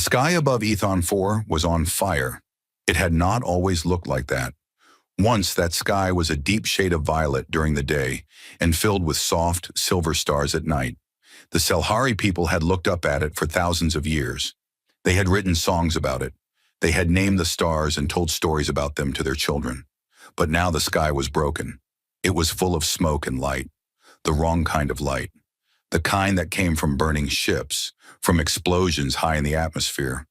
sky above Ethon 4 was on fire. It had not always looked like that. Once that sky was a deep shade of violet during the day and filled with soft, silver stars at night. The Selhari people had looked up at it for thousands of years. They had written songs about it. They had named the stars and told stories about them to their children. But now the sky was broken. It was full of smoke and light. The wrong kind of light. The kind that came from burning ships, from explosions high in the atmosphere,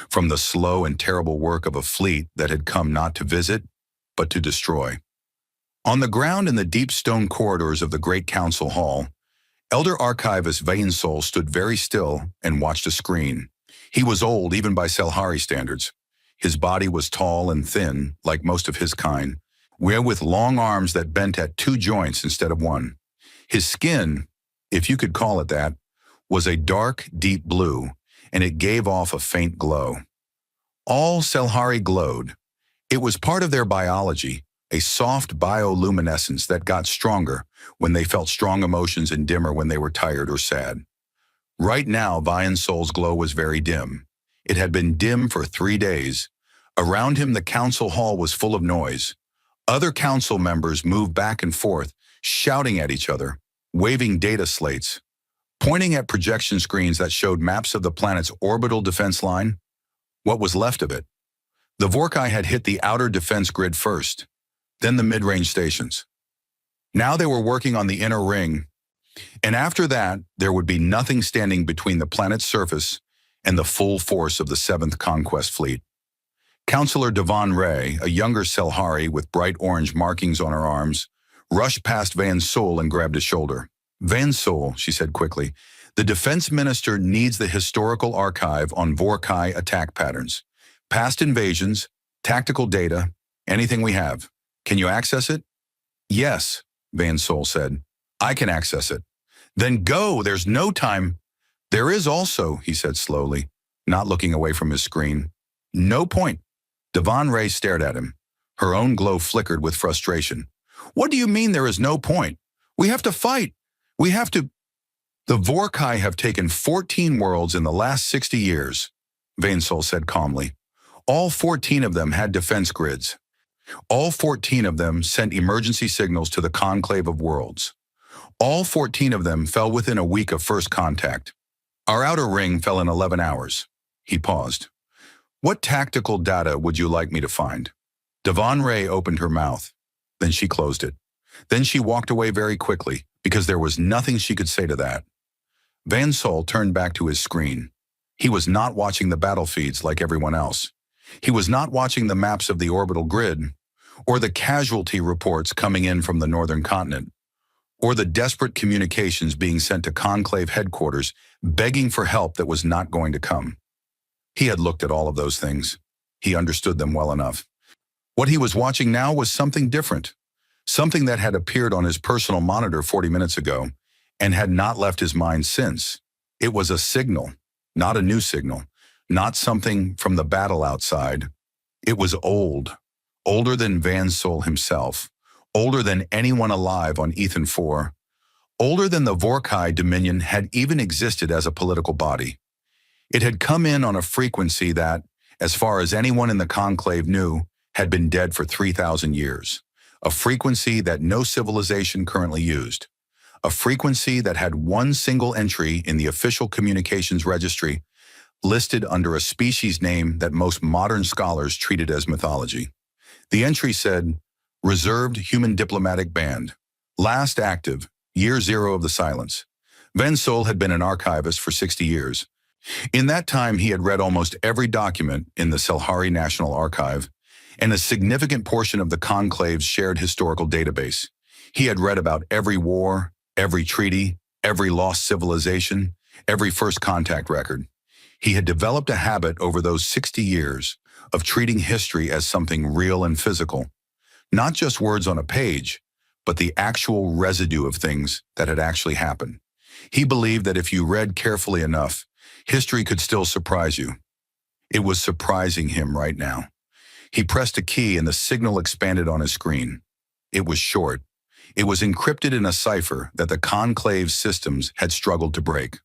from the slow and terrible work of a fleet that had come not to visit, but to destroy. On the ground in the deep stone corridors of the Great Council Hall, Elder Archivist Vainsol stood very still and watched a screen. He was old even by Selhari standards. His body was tall and thin, like most of his kind, with long arms that bent at 2 joints instead of 1. His skin, if you could call it that, was a dark, deep blue, and it gave off a faint glow. All Selhari glowed. It was part of their biology, a soft bioluminescence that got stronger when they felt strong emotions and dimmer when they were tired or sad. Right now, Vainssol's glow was very dim. It had been dim for 3 days. Around him, the council hall was full of noise. Other council members moved back and forth, shouting at each other, waving data slates, pointing at projection screens that showed maps of the planet's orbital defense line. What was left of it? The Vorkai had hit the outer defense grid first, then the mid-range stations. Now they were working on the inner ring, and after that, there would be nothing standing between the planet's surface and the full force of the 7th Conquest Fleet. Counselor Devon Ray, a younger Selhari with bright orange markings on her arms, rushed past Vainsol and grabbed his shoulder. "Vainsol," she said quickly, "the defense minister needs the historical archive on Vorkai attack patterns. Past invasions, tactical data, anything we have. Can you access it?" "Yes," Vainsol said. "I can access it." "Then go, there's no time." "There is also," he said slowly, not looking away from his screen. "No point." Devon Ray stared at him. Her own glow flickered with frustration. "What do you mean there is no point? We have to fight. We have to—" "The Vorkai have taken 14 worlds in the last 60 years," Vainsol said calmly. "All 14 of them had defense grids. All 14 of them sent emergency signals to the Conclave of Worlds. All 14 of them fell within a week of first contact. Our outer ring fell in 11 hours. He paused. "What tactical data would you like me to find?" Devon Ray opened her mouth. Then she closed it. Then she walked away very quickly, because there was nothing she could say to that. Vainsol turned back to his screen. He was not watching the battle feeds like everyone else. He was not watching the maps of the orbital grid, or the casualty reports coming in from the northern continent, or the desperate communications being sent to Conclave headquarters begging for help that was not going to come. He had looked at all of those things. He understood them well enough. What he was watching now was something different, something that had appeared on his personal monitor 40 minutes ago and had not left his mind since. It was a signal, not a new signal, not something from the battle outside. It was old, older than Vainsol himself, older than anyone alive on Ethan 4, older than the Vorkai Dominion had even existed as a political body. It had come in on a frequency that, as far as anyone in the Conclave knew, had been dead for 3,000 years, a frequency that no civilization currently used, a frequency that had one single entry in the official communications registry listed under a species name that most modern scholars treated as mythology. The entry said, "Reserved Human Diplomatic Band. Last active, year 0 of the silence." Vainsol had been an archivist for 60 years. In that time, he had read almost every document in the Selhari National Archive and a significant portion of the Conclave's shared historical database. He had read about every war, every treaty, every lost civilization, every first contact record. He had developed a habit over those 60 years of treating history as something real and physical, not just words on a page, but the actual residue of things that had actually happened. He believed that if you read carefully enough, history could still surprise you. It was surprising him right now. He pressed a key and the signal expanded on his screen. It was short. It was encrypted in a cipher that the Conclave's systems had struggled to break.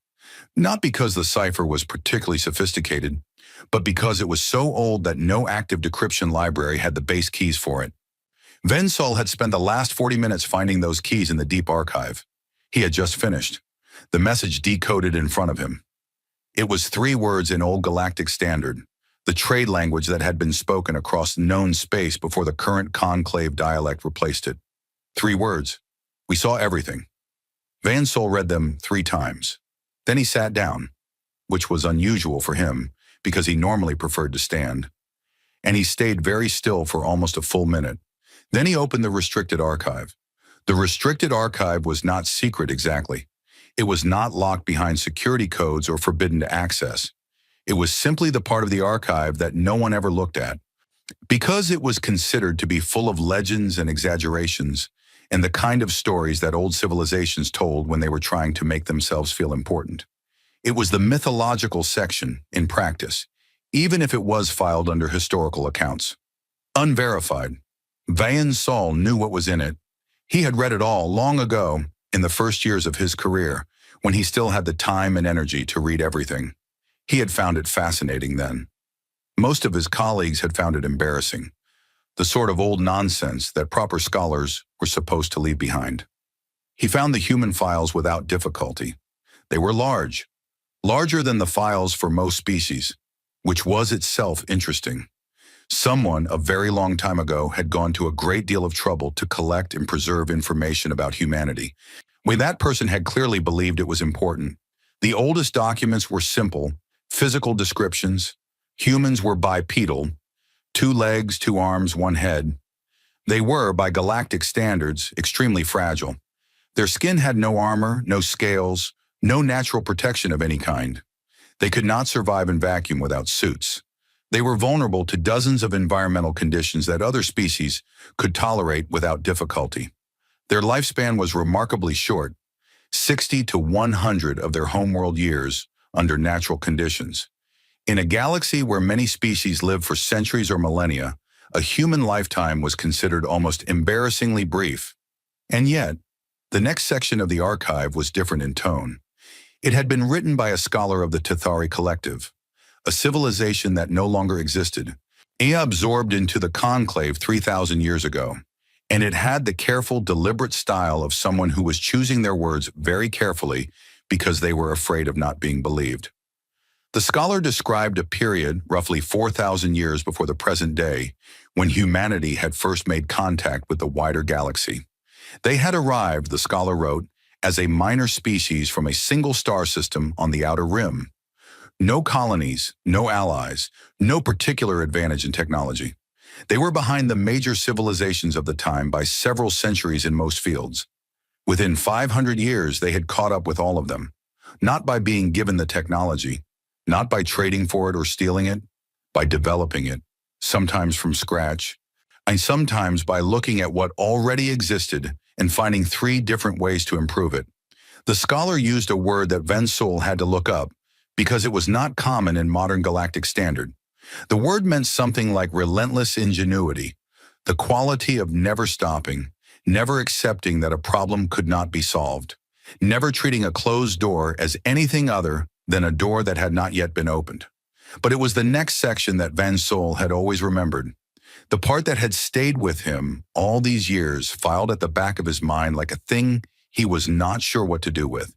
Not because the cipher was particularly sophisticated, but because it was so old that no active decryption library had the base keys for it. Vensol had spent the last 40 minutes finding those keys in the deep archive. He had just finished. The message decoded in front of him. It was 3 words in Old Galactic Standard, the trade language that had been spoken across known space before the current conclave dialect replaced it. 3 words. We saw everything. Vensol read them 3 times. Then he sat down, which was unusual for him because he normally preferred to stand. And he stayed very still for almost a full minute. Then he opened the restricted archive. The restricted archive was not secret exactly. It was not locked behind security codes or forbidden to access. It was simply the part of the archive that no one ever looked at. Because it was considered to be full of legends and exaggerations, and the kind of stories that old civilizations told when they were trying to make themselves feel important. It was the mythological section, in practice, even if it was filed under historical accounts. Unverified. Vensol knew what was in it. He had read it all long ago, in the first years of his career, when he still had the time and energy to read everything. He had found it fascinating then. Most of his colleagues had found it embarrassing, the sort of old nonsense that proper scholars were supposed to leave behind. He found the human files without difficulty. They were large, larger than the files for most species, which was itself interesting. Someone a very long time ago had gone to a great deal of trouble to collect and preserve information about humanity. When that person had clearly believed it was important. The oldest documents were simple, physical descriptions. Humans were bipedal, 2 legs, 2 arms, 1 head. They were, by galactic standards, extremely fragile. Their skin had no armor, no scales, no natural protection of any kind. They could not survive in vacuum without suits. They were vulnerable to dozens of environmental conditions that other species could tolerate without difficulty. Their lifespan was remarkably short, 60 to 100 of their homeworld years under natural conditions. In a galaxy where many species live for centuries or millennia, a human lifetime was considered almost embarrassingly brief. And yet, the next section of the archive was different in tone. It had been written by a scholar of the Tethari Collective, a civilization that no longer existed. It absorbed into the conclave 3,000 years ago, and it had the careful, deliberate style of someone who was choosing their words very carefully because they were afraid of not being believed. The scholar described a period, roughly 4,000 years before the present day, when humanity had first made contact with the wider galaxy. They had arrived, the scholar wrote, as a minor species from a single star system on the outer rim. No colonies, no allies, no particular advantage in technology. They were behind the major civilizations of the time by several centuries in most fields. Within 500 years, they had caught up with all of them, not by being given the technology, not by trading for it or stealing it, by developing it, sometimes from scratch, and sometimes by looking at what already existed and finding 3 different ways to improve it. The scholar used a word that Vensol had to look up because it was not common in modern galactic standard. The word meant something like relentless ingenuity, the quality of never stopping, never accepting that a problem could not be solved, never treating a closed door as anything other than a door that had not yet been opened. But it was the next section that Vensol had always remembered, the part that had stayed with him all these years, filed at the back of his mind like a thing he was not sure what to do with.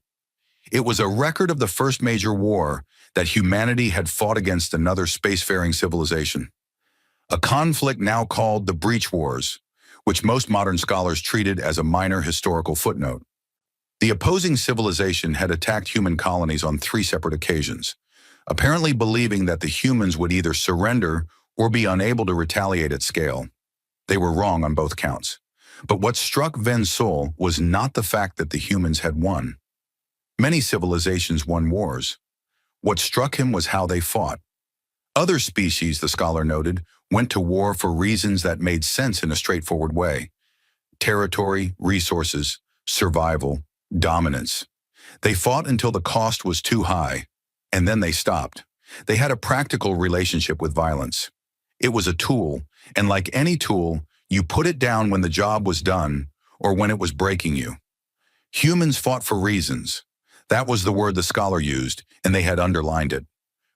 It was a record of the first major war that humanity had fought against another spacefaring civilization. A conflict now called the Breach Wars, which most modern scholars treated as a minor historical footnote. The opposing civilization had attacked human colonies on 3 separate occasions, apparently believing that the humans would either surrender or be unable to retaliate at scale. They were wrong on both counts. But what struck Vensol was not the fact that the humans had won. Many civilizations won wars. What struck him was how they fought. Other species, the scholar noted, went to war for reasons that made sense in a straightforward way. Territory, resources, survival, dominance. They fought until the cost was too high, and then they stopped. They had a practical relationship with violence. It was a tool, and like any tool, you put it down when the job was done or when it was breaking you. Humans fought for reasons. That was the word the scholar used, and they had underlined it.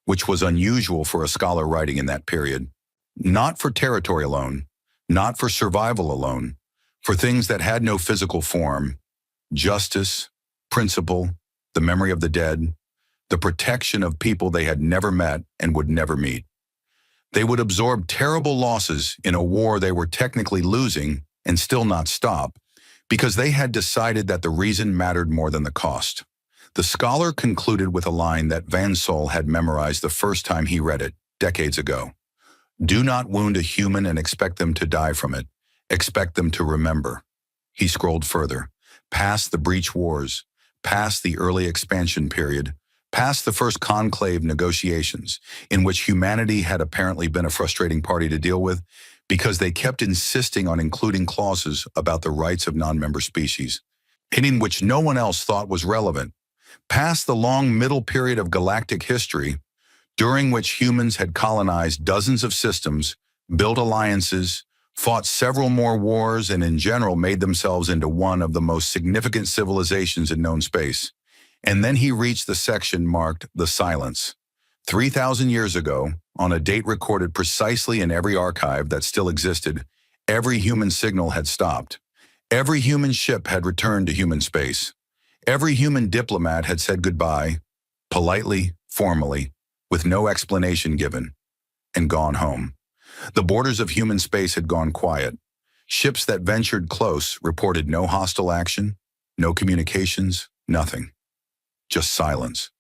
which was unusual for a scholar writing in that period. Not for territory alone, not for survival alone, for things that had no physical form: justice, principle, the memory of the dead, the protection of people they had never met and would never meet. They would absorb terrible losses in a war they were technically losing and still not stop, because they had decided that the reason mattered more than the cost. The scholar concluded with a line that Van Sol had memorized the first time he read it, decades ago. "Do not wound a human and expect them to die from it. Expect them to remember." He scrolled further, past the breach wars, past the early expansion period, past the first conclave negotiations, in which humanity had apparently been a frustrating party to deal with because they kept insisting on including clauses about the rights of non-member species, hitting which no one else thought was relevant, past the long middle period of galactic history, during which humans had colonized dozens of systems, built alliances, fought several more wars, and in general made themselves into one of the most significant civilizations in known space. And then he reached the section marked "The Silence." 3,000 years ago, on a date recorded precisely in every archive that still existed, every human signal had stopped. Every human ship had returned to human space. Every human diplomat had said goodbye, politely, formally, with no explanation given, and gone home. The borders of human space had gone quiet. Ships that ventured close reported no hostile action, no communications, nothing. Just silence.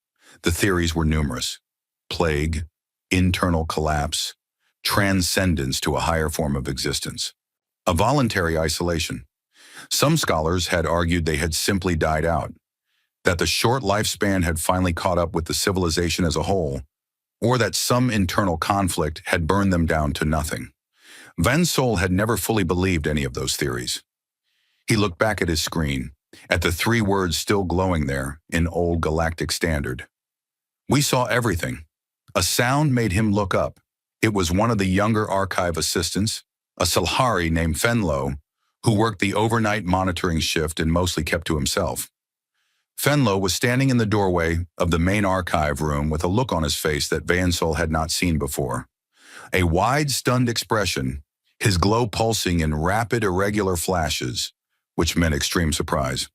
The theories were numerous: plague, internal collapse, transcendence to a higher form of existence, a voluntary isolation. Some scholars had argued they had simply died out, that the short lifespan had finally caught up with the civilization as a whole, or that some internal conflict had burned them down to nothing. Van Sol had never fully believed any of those theories. He looked back at his screen, at the three words still glowing there in Old Galactic Standard. "We saw everything." A sound made him look up. It was one of the younger archive assistants, a Salhari named Fenlo, who worked the overnight monitoring shift and mostly kept to himself. Fenlo was standing in the doorway of the main archive room with a look on his face that Van Sol had not seen before. A wide, stunned expression, his glow pulsing in rapid, irregular flashes, which meant extreme surprise.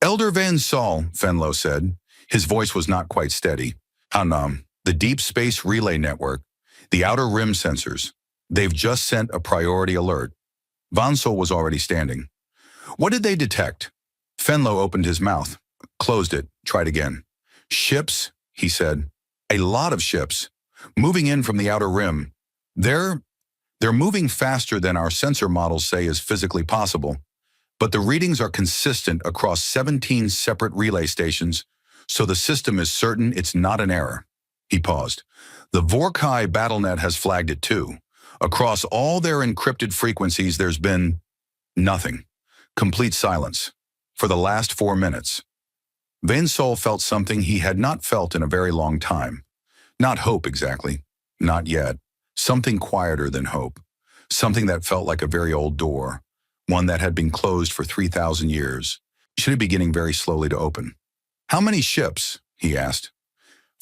"Elder Van Sol," Fenlo said. His voice was not quite steady. The Deep Space Relay Network, the Outer Rim sensors, they've just sent a priority alert." Van Sol was already standing. "What did they detect?" Fenlo opened his mouth, closed it, tried again. "Ships," he said. "A lot of ships. Moving in from the Outer Rim. They're moving faster than our sensor models say is physically possible. But the readings are consistent across 17 separate relay stations, so the system is certain it's not an error." He paused. "The Vorkai BattleNet has flagged it too. Across all their encrypted frequencies, there's been nothing. Complete silence. For the last 4 minutes. Van Sol felt something he had not felt in a very long time. Not hope exactly. Not yet. Something quieter than hope. Something that felt like a very old door. One that had been closed for 3,000 years. Should it be beginning very slowly to open? "How many ships?" he asked.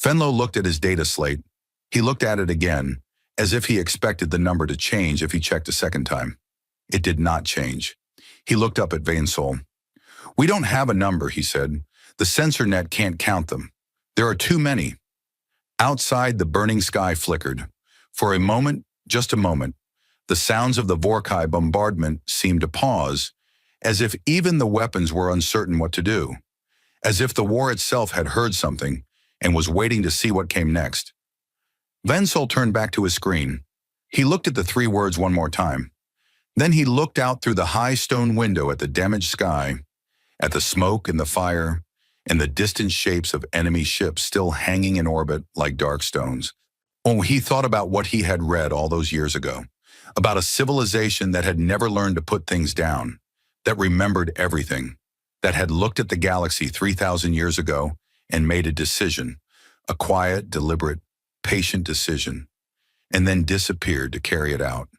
Fenlo looked at his data slate. He looked at it again, as if he expected the number to change if he checked a second time. It did not change. He looked up at Van Sol. "We don't have a number," he said. "The sensor net can't count them. There are too many." Outside, the burning sky flickered. For a moment, just a moment, the sounds of the Vorkai bombardment seemed to pause, as if even the weapons were uncertain what to do, as if the war itself had heard something and was waiting to see what came next. Van Sol turned back to his screen. He looked at the three words one more time. Then he looked out through the high stone window at the damaged sky, at the smoke and the fire, and the distant shapes of enemy ships still hanging in orbit like dark stones. Oh, he thought about what he had read all those years ago, about a civilization that had never learned to put things down, that remembered everything, that had looked at the galaxy 3,000 years ago and made a decision, a quiet, deliberate, patient decision, and then disappeared to carry it out.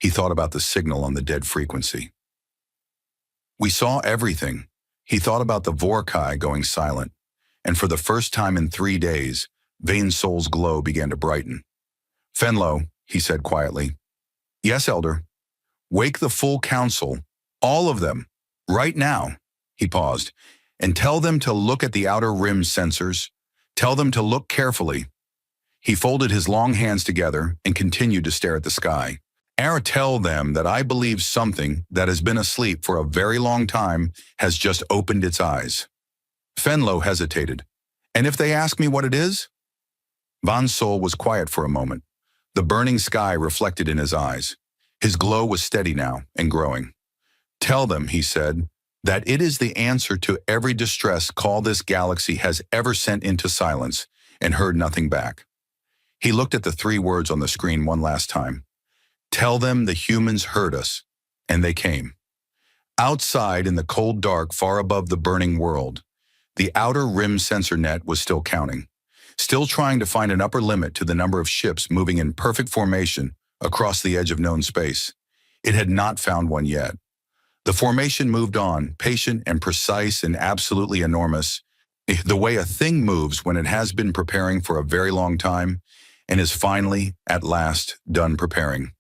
He thought about the signal on the dead frequency. "We saw everything." He thought about the Vorkai going silent, and for the first time in 3 days, Vane's soul's glow began to brighten. "Fenlo," he said quietly. "Yes, Elder." "Wake the full council, all of them, right now." He paused. "And tell them to look at the outer rim sensors. Tell them to look carefully." He folded his long hands together and continued to stare at the sky. "Tell them that I believe something that has been asleep for a very long time has just opened its eyes." Fenlo hesitated. "And if they ask me what it is?" Van's soul was quiet for a moment. The burning sky reflected in his eyes. His glow was steady now and growing. "Tell them," he said, "that it is the answer to every distress call this galaxy has ever sent into silence and heard nothing back." He looked at the 3 words on the screen one last time. "Tell them the humans heard us, and they came." Outside in the cold dark far above the burning world, the outer rim sensor net was still counting, still trying to find an upper limit to the number of ships moving in perfect formation across the edge of known space. It had not found one yet. The formation moved on, patient and precise and absolutely enormous, the way a thing moves when it has been preparing for a very long time and is finally, at last, done preparing.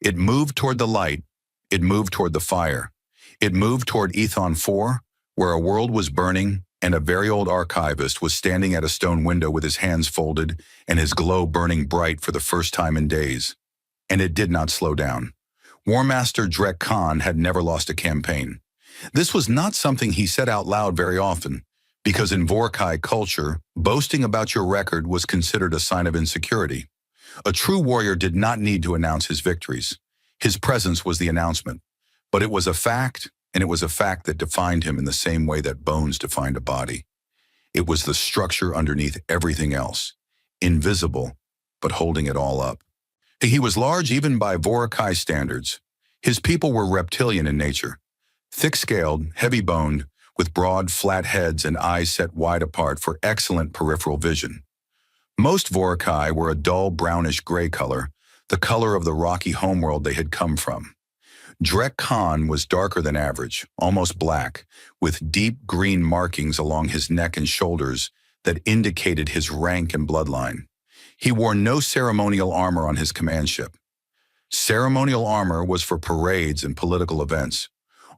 It moved toward the light. It moved toward the fire. It moved toward Ethon 4, where a world was burning and a very old archivist was standing at a stone window with his hands folded and his glow burning bright for the first time in days. And it did not slow down. War Master Drek Khan had never lost a campaign. This was not something he said out loud very often, because in Vorkai culture, boasting about your record was considered a sign of insecurity. A true warrior did not need to announce his victories. His presence was the announcement. But it was a fact, and it was a fact that defined him in the same way that bones defined a body. It was the structure underneath everything else, invisible, but holding it all up. He was large even by Vorkai standards. His people were reptilian in nature, thick-scaled, heavy-boned, with broad, flat heads and eyes set wide apart for excellent peripheral vision. Most Vorkai were a dull brownish-gray color, the color of the rocky homeworld they had come from. Drek Khan was darker than average, almost black, with deep green markings along his neck and shoulders that indicated his rank and bloodline. He wore no ceremonial armor on his command ship. Ceremonial armor was for parades and political events.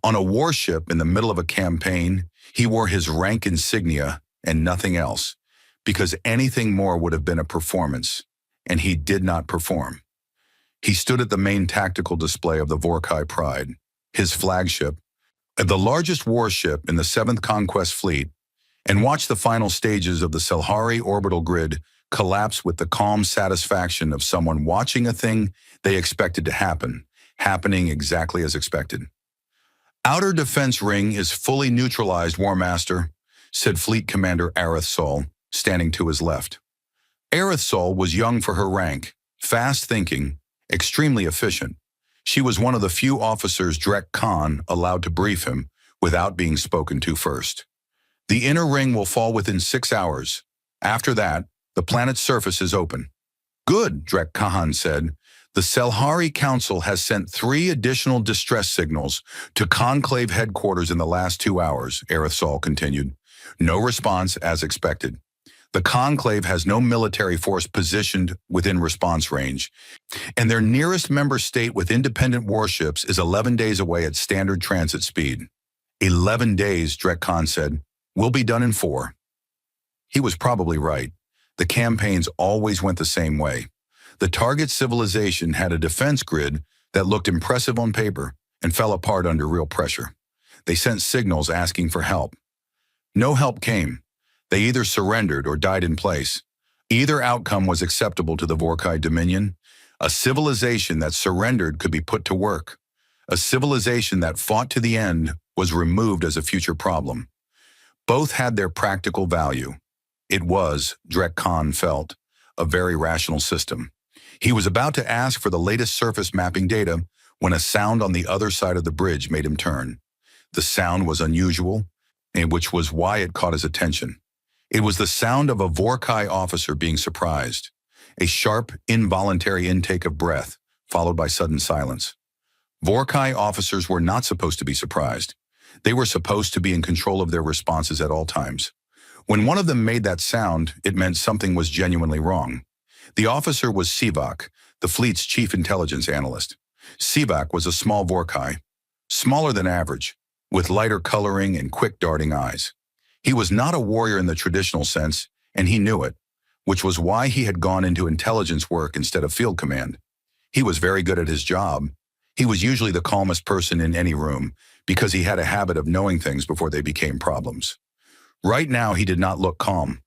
On a warship in the middle of a campaign, he wore his rank insignia and nothing else, because anything more would have been a performance, and he did not perform. He stood at the main tactical display of the Vorkai Pride, his flagship, the largest warship in the 7th Conquest Fleet, and watched the final stages of the Selhari orbital grid collapse with the calm satisfaction of someone watching a thing they expected to happen, happening exactly as expected. "Outer defense ring is fully neutralized, War Master," said Fleet Commander Aerith Sol, standing to his left. Aerith Sol was young for her rank, fast-thinking, extremely efficient. She was one of the few officers Drek Khan allowed to brief him without being spoken to first. "The inner ring will fall within 6 hours. After that, the planet's surface is open." "Good," Drek Khan said. "The Selhari Council has sent 3 additional distress signals to Conclave headquarters in the last 2 hours," Aerith Sol continued. "No response as expected. The Conclave has no military force positioned within response range, and their nearest member state with independent warships is 11 days away at standard transit speed." 11 days, Drek Khan said. "We'll be done in 4. He was probably right. The campaigns always went the same way. The target civilization had a defense grid that looked impressive on paper and fell apart under real pressure. They sent signals asking for help. No help came. They either surrendered or died in place. Either outcome was acceptable to the Vorkai Dominion. A civilization that surrendered could be put to work. A civilization that fought to the end was removed as a future problem. Both had their practical value. It was, Drek Khan felt, a very rational system. He was about to ask for the latest surface mapping data when a sound on the other side of the bridge made him turn. The sound was unusual, and which was why it caught his attention. It was the sound of a Vorkai officer being surprised, a sharp, involuntary intake of breath, followed by sudden silence. Vorkai officers were not supposed to be surprised. They were supposed to be in control of their responses at all times. When one of them made that sound, it meant something was genuinely wrong. The officer was Sivak, the fleet's chief intelligence analyst. Sivak was a small Vorkai, smaller than average, with lighter coloring and quick darting eyes. He was not a warrior in the traditional sense, and he knew it, which was why he had gone into intelligence work instead of field command. He was very good at his job. He was usually the calmest person in any room because he had a habit of knowing things before they became problems. Right now, he did not look calm,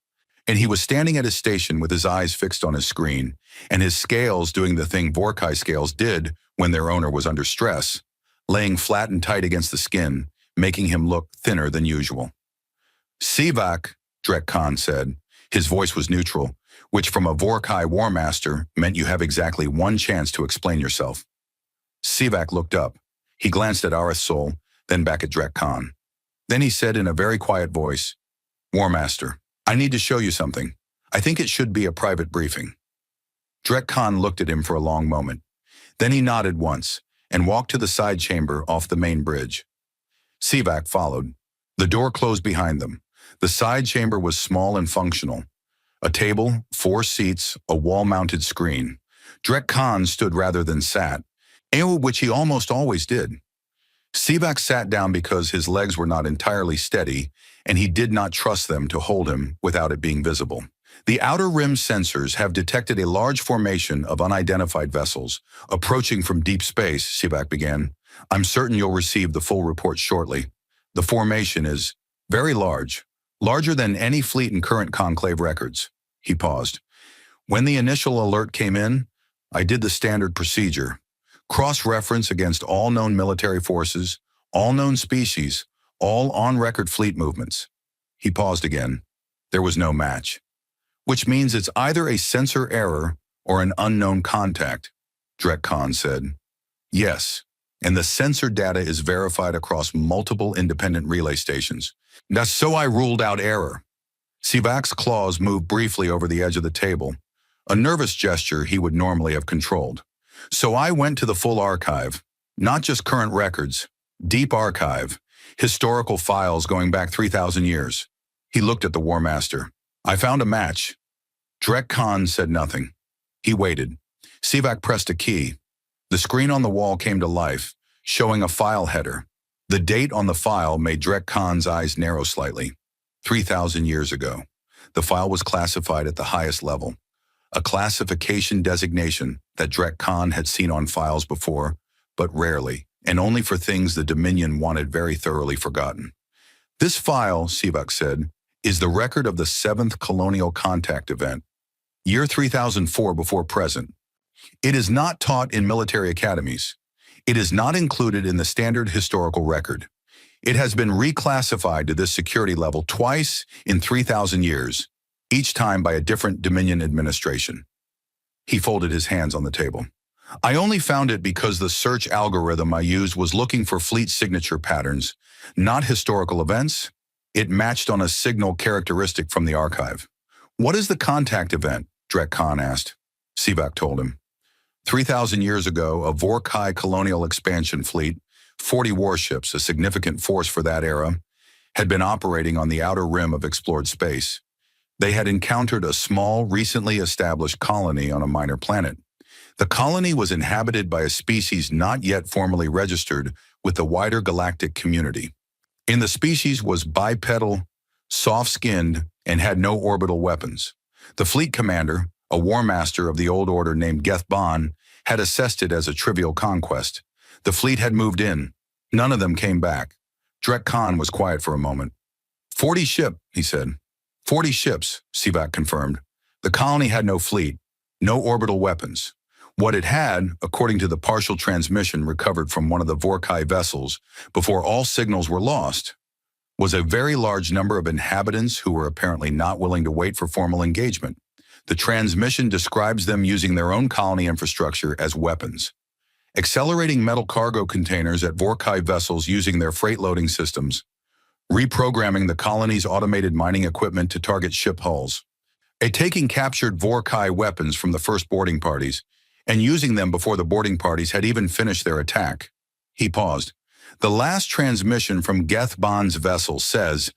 and he was standing at his station with his eyes fixed on his screen, and his scales doing the thing Vorkai scales did when their owner was under stress, laying flat and tight against the skin, making him look thinner than usual. "Sivak," Drek Khan said. His voice was neutral, which from a Vorkai War Master meant you have exactly one chance to explain yourself. Sivak looked up. He glanced at Arith Sol, then back at Drek Khan. Then he said in a very quiet voice, "War Master, I need to show you something. I think it should be a private briefing." Drek Khan looked at him for a long moment. Then he nodded once and walked to the side chamber off the main bridge. Sivak followed. The door closed behind them. The side chamber was small and functional. A table, 4 seats, a wall-mounted screen. Drek Khan stood rather than sat, which he almost always did. Sivak sat down because his legs were not entirely steady, and he did not trust them to hold him without it being visible. The outer rim sensors have detected a large formation of unidentified vessels approaching from deep space, Sivak began. "I'm certain you'll receive the full report shortly. The formation is very large, larger than any fleet in current Conclave records." He paused. "When the initial alert came in, I did the standard procedure. Cross-reference against all known military forces, all known species, all on-record fleet movements." He paused again. There was no match. "Which means it's either a sensor error or an unknown contact," Drek Khan said. "Yes, and the sensor data is verified across multiple independent relay stations. That's so I ruled out error." Sivak's claws moved briefly over the edge of the table, a nervous gesture he would normally have controlled. "So I went to the full archive, not just current records, deep archive, historical files going back 3,000 years. He looked at the War Master. "I found a match." Drek Khan said nothing. He waited. Sivak pressed a key. The screen on the wall came to life, showing a file header. The date on the file made Drek Khan's eyes narrow slightly. 3,000 years ago. The file was classified at the highest level, a classification designation that Drek Khan had seen on files before, but rarely, and only for things the Dominion wanted very thoroughly forgotten. "This file," Sivak said, "is the record of the 7th colonial contact event, year 3004 before present. It is not taught in military academies. It is not included in the standard historical record. It has been reclassified to this security level twice in 3,000 years, each time by a different Dominion administration." He folded his hands on the table. "I only found it because the search algorithm I used was looking for fleet signature patterns, not historical events. It matched on a signal characteristic from the archive." "What is the contact event?" Drek Khan asked. Sivak told him. 3,000 years ago, a Vorkai colonial expansion fleet, 40 warships, a significant force for that era, had been operating on the outer rim of explored space. They had encountered a small, recently established colony on a minor planet. The colony was inhabited by a species not yet formally registered with the wider galactic community. In the species was bipedal, soft-skinned, and had no orbital weapons. The fleet commander, a war master of the old order named Geth Ban, had assessed it as a trivial conquest. The fleet had moved in. None of them came back. Drek Khan was quiet for a moment. 40 ship, he said. 40 ships, Sivak confirmed. The colony had no fleet, no orbital weapons. What it had, according to the partial transmission recovered from one of the Vorkai vessels before all signals were lost, was a very large number of inhabitants who were apparently not willing to wait for formal engagement. The transmission describes them using their own colony infrastructure as weapons, accelerating metal cargo containers at Vorkai vessels using their freight loading systems, reprogramming the colony's automated mining equipment to target ship hulls, taking captured Vorkai weapons from the first boarding parties, and using them before the boarding parties had even finished their attack. He paused. The last transmission from Geth Ban's vessel says,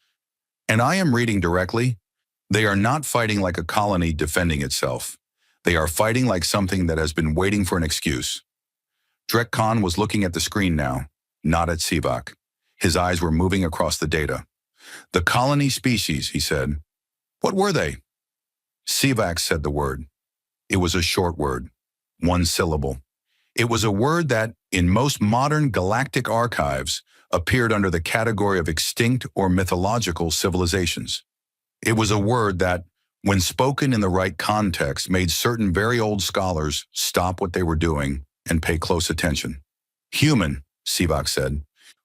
And I am reading directly. They are not fighting like a colony defending itself. They are fighting like something that has been waiting for an excuse. Drek Khan was looking at the screen now, not at Sivak. His eyes were moving across the data. The colony species, he said. What were they? Sivak said the word. It was a short word, one syllable. It was a word that, in most modern galactic archives, appeared under the category of extinct or mythological civilizations. It was a word that, when spoken in the right context, made certain very old scholars stop what they were doing and pay close attention. Human, Sivak said.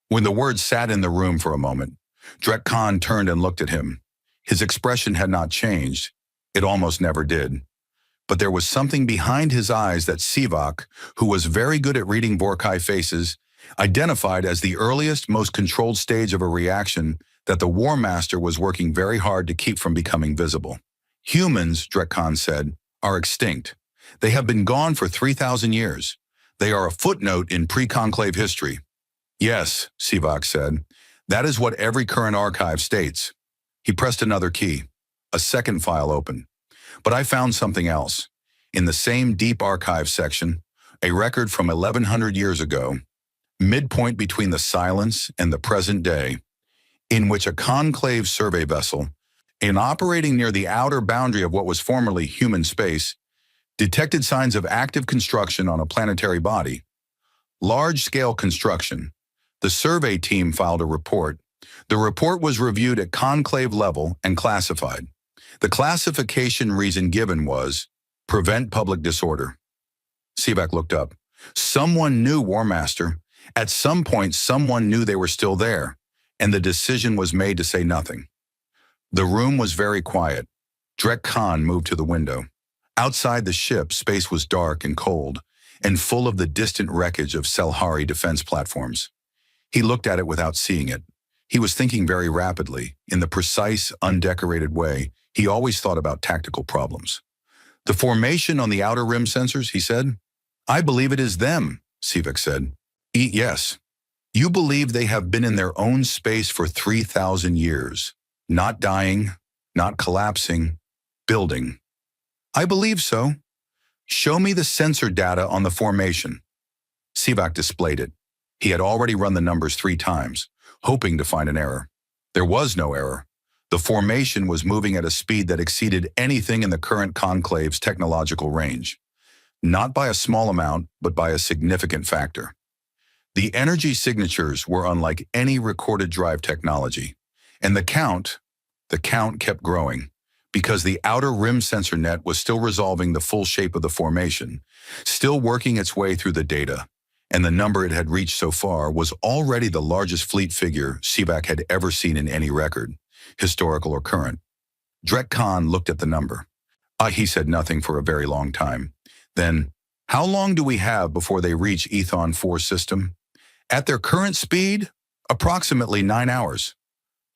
When the word sat in the room for a moment, Drek Khan turned and looked at him. His expression had not changed. It almost never did. But there was something behind his eyes that Sivak, who was very good at reading Vorkai faces, identified as the earliest, most controlled stage of a reaction that the War Master was working very hard to keep from becoming visible. Humans, Drek Khan said, are extinct. They have been gone for 3,000 years. They are a footnote in pre-conclave history. Yes, Sivak said. That is what every current archive states. He pressed another key. A second file opened. But I found something else. In the same deep archive section, a record from 1,100 years ago, midpoint between the silence and the present day, in which a conclave survey vessel, in operating near the outer boundary of what was formerly human space, detected signs of active construction on a planetary body. Large-scale construction. The survey team filed a report. The report was reviewed at conclave level and classified. The classification reason given was, prevent public disorder. Sivak looked up. Someone knew, War Master. At some point, someone knew they were still there, and the decision was made to say nothing. The room was very quiet. Drek Khan moved to the window. Outside the ship, space was dark and cold, and full of the distant wreckage of Selhari defense platforms. He looked at it without seeing it. He was thinking very rapidly, in the precise, undecorated way he always thought about tactical problems. The formation on the outer rim sensors, he said. I believe it is them, Sivak said. Yes. You believe they have been in their own space for 3,000 years, not dying, not collapsing, building. I believe so. Show me the sensor data on the formation. Sivak displayed it. He had already run the numbers 3 times, hoping to find an error. There was no error. The formation was moving at a speed that exceeded anything in the current conclave's technological range. Not by a small amount, but by a significant factor. The energy signatures were unlike any recorded drive technology. And the count kept growing, because the outer rim sensor net was still resolving the full shape of the formation, still working its way through the data, and the number it had reached so far was already the largest fleet figure Sivak had ever seen in any record, historical or current. Drek Khan looked at the number. He said nothing for a very long time. Then, how long do we have before they reach Ethon 4 system? At their current speed, approximately 9 hours.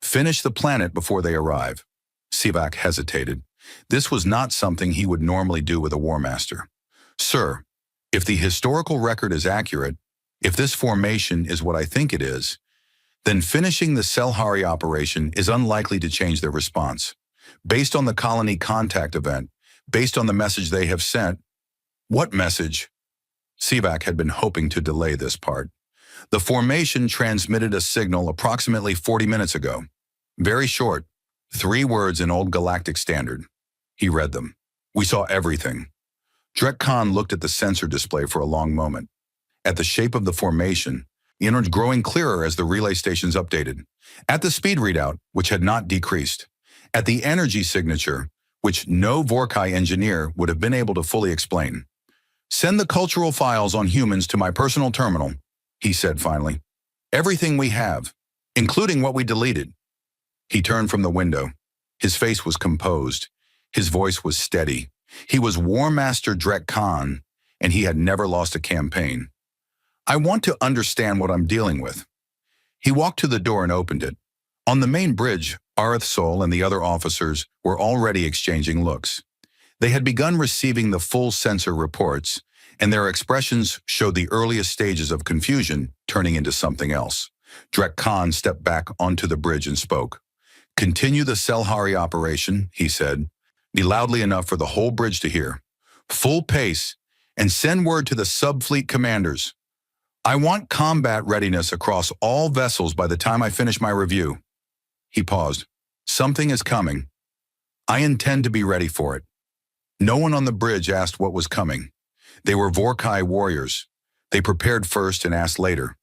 Finish the planet before they arrive. Sivak hesitated. This was not something he would normally do with a War Master. Sir, if the historical record is accurate, if this formation is what I think it is, then finishing the Selhari operation is unlikely to change their response. Based on the colony contact event, based on the message they have sent. What message? Sivak had been hoping to delay this part. The formation transmitted a signal approximately 40 minutes ago. Very short, 3 words in Old Galactic Standard. He read them. We saw everything. Drek Khan looked at the sensor display for a long moment. At the shape of the formation, growing clearer as the relay stations updated. At the speed readout, which had not decreased. At the energy signature, which no Vorkai engineer would have been able to fully explain. Send the cultural files on humans to my personal terminal, he said finally. Everything we have, including what we deleted. He turned from the window. His face was composed. His voice was steady. He was War Master Drek Khan, and he had never lost a campaign. I want to understand what I'm dealing with. He walked to the door and opened it. On the main bridge, Arith Sol and the other officers were already exchanging looks. They had begun receiving the full sensor reports, and their expressions showed the earliest stages of confusion turning into something else. Drek Khan stepped back onto the bridge and spoke. Continue the Selhari operation, he said, loudly enough for the whole bridge to hear. Full pace, and send word to the subfleet commanders. I want combat readiness across all vessels by the time I finish my review. He paused. Something is coming. I intend to be ready for it. No one on the bridge asked what was coming. They were Vorkai warriors. They prepared first and asked later.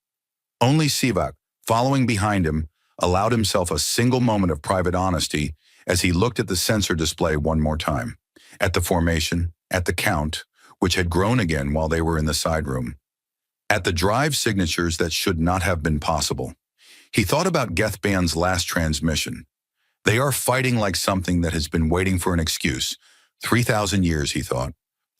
Only Sivak, following behind him, allowed himself a single moment of private honesty as he looked at the sensor display one more time, at the formation, at the count, which had grown again while they were in the side room, at the drive signatures that should not have been possible. He thought about Gethban's last transmission. They are fighting like something that has been waiting for an excuse. 3,000 years, he thought.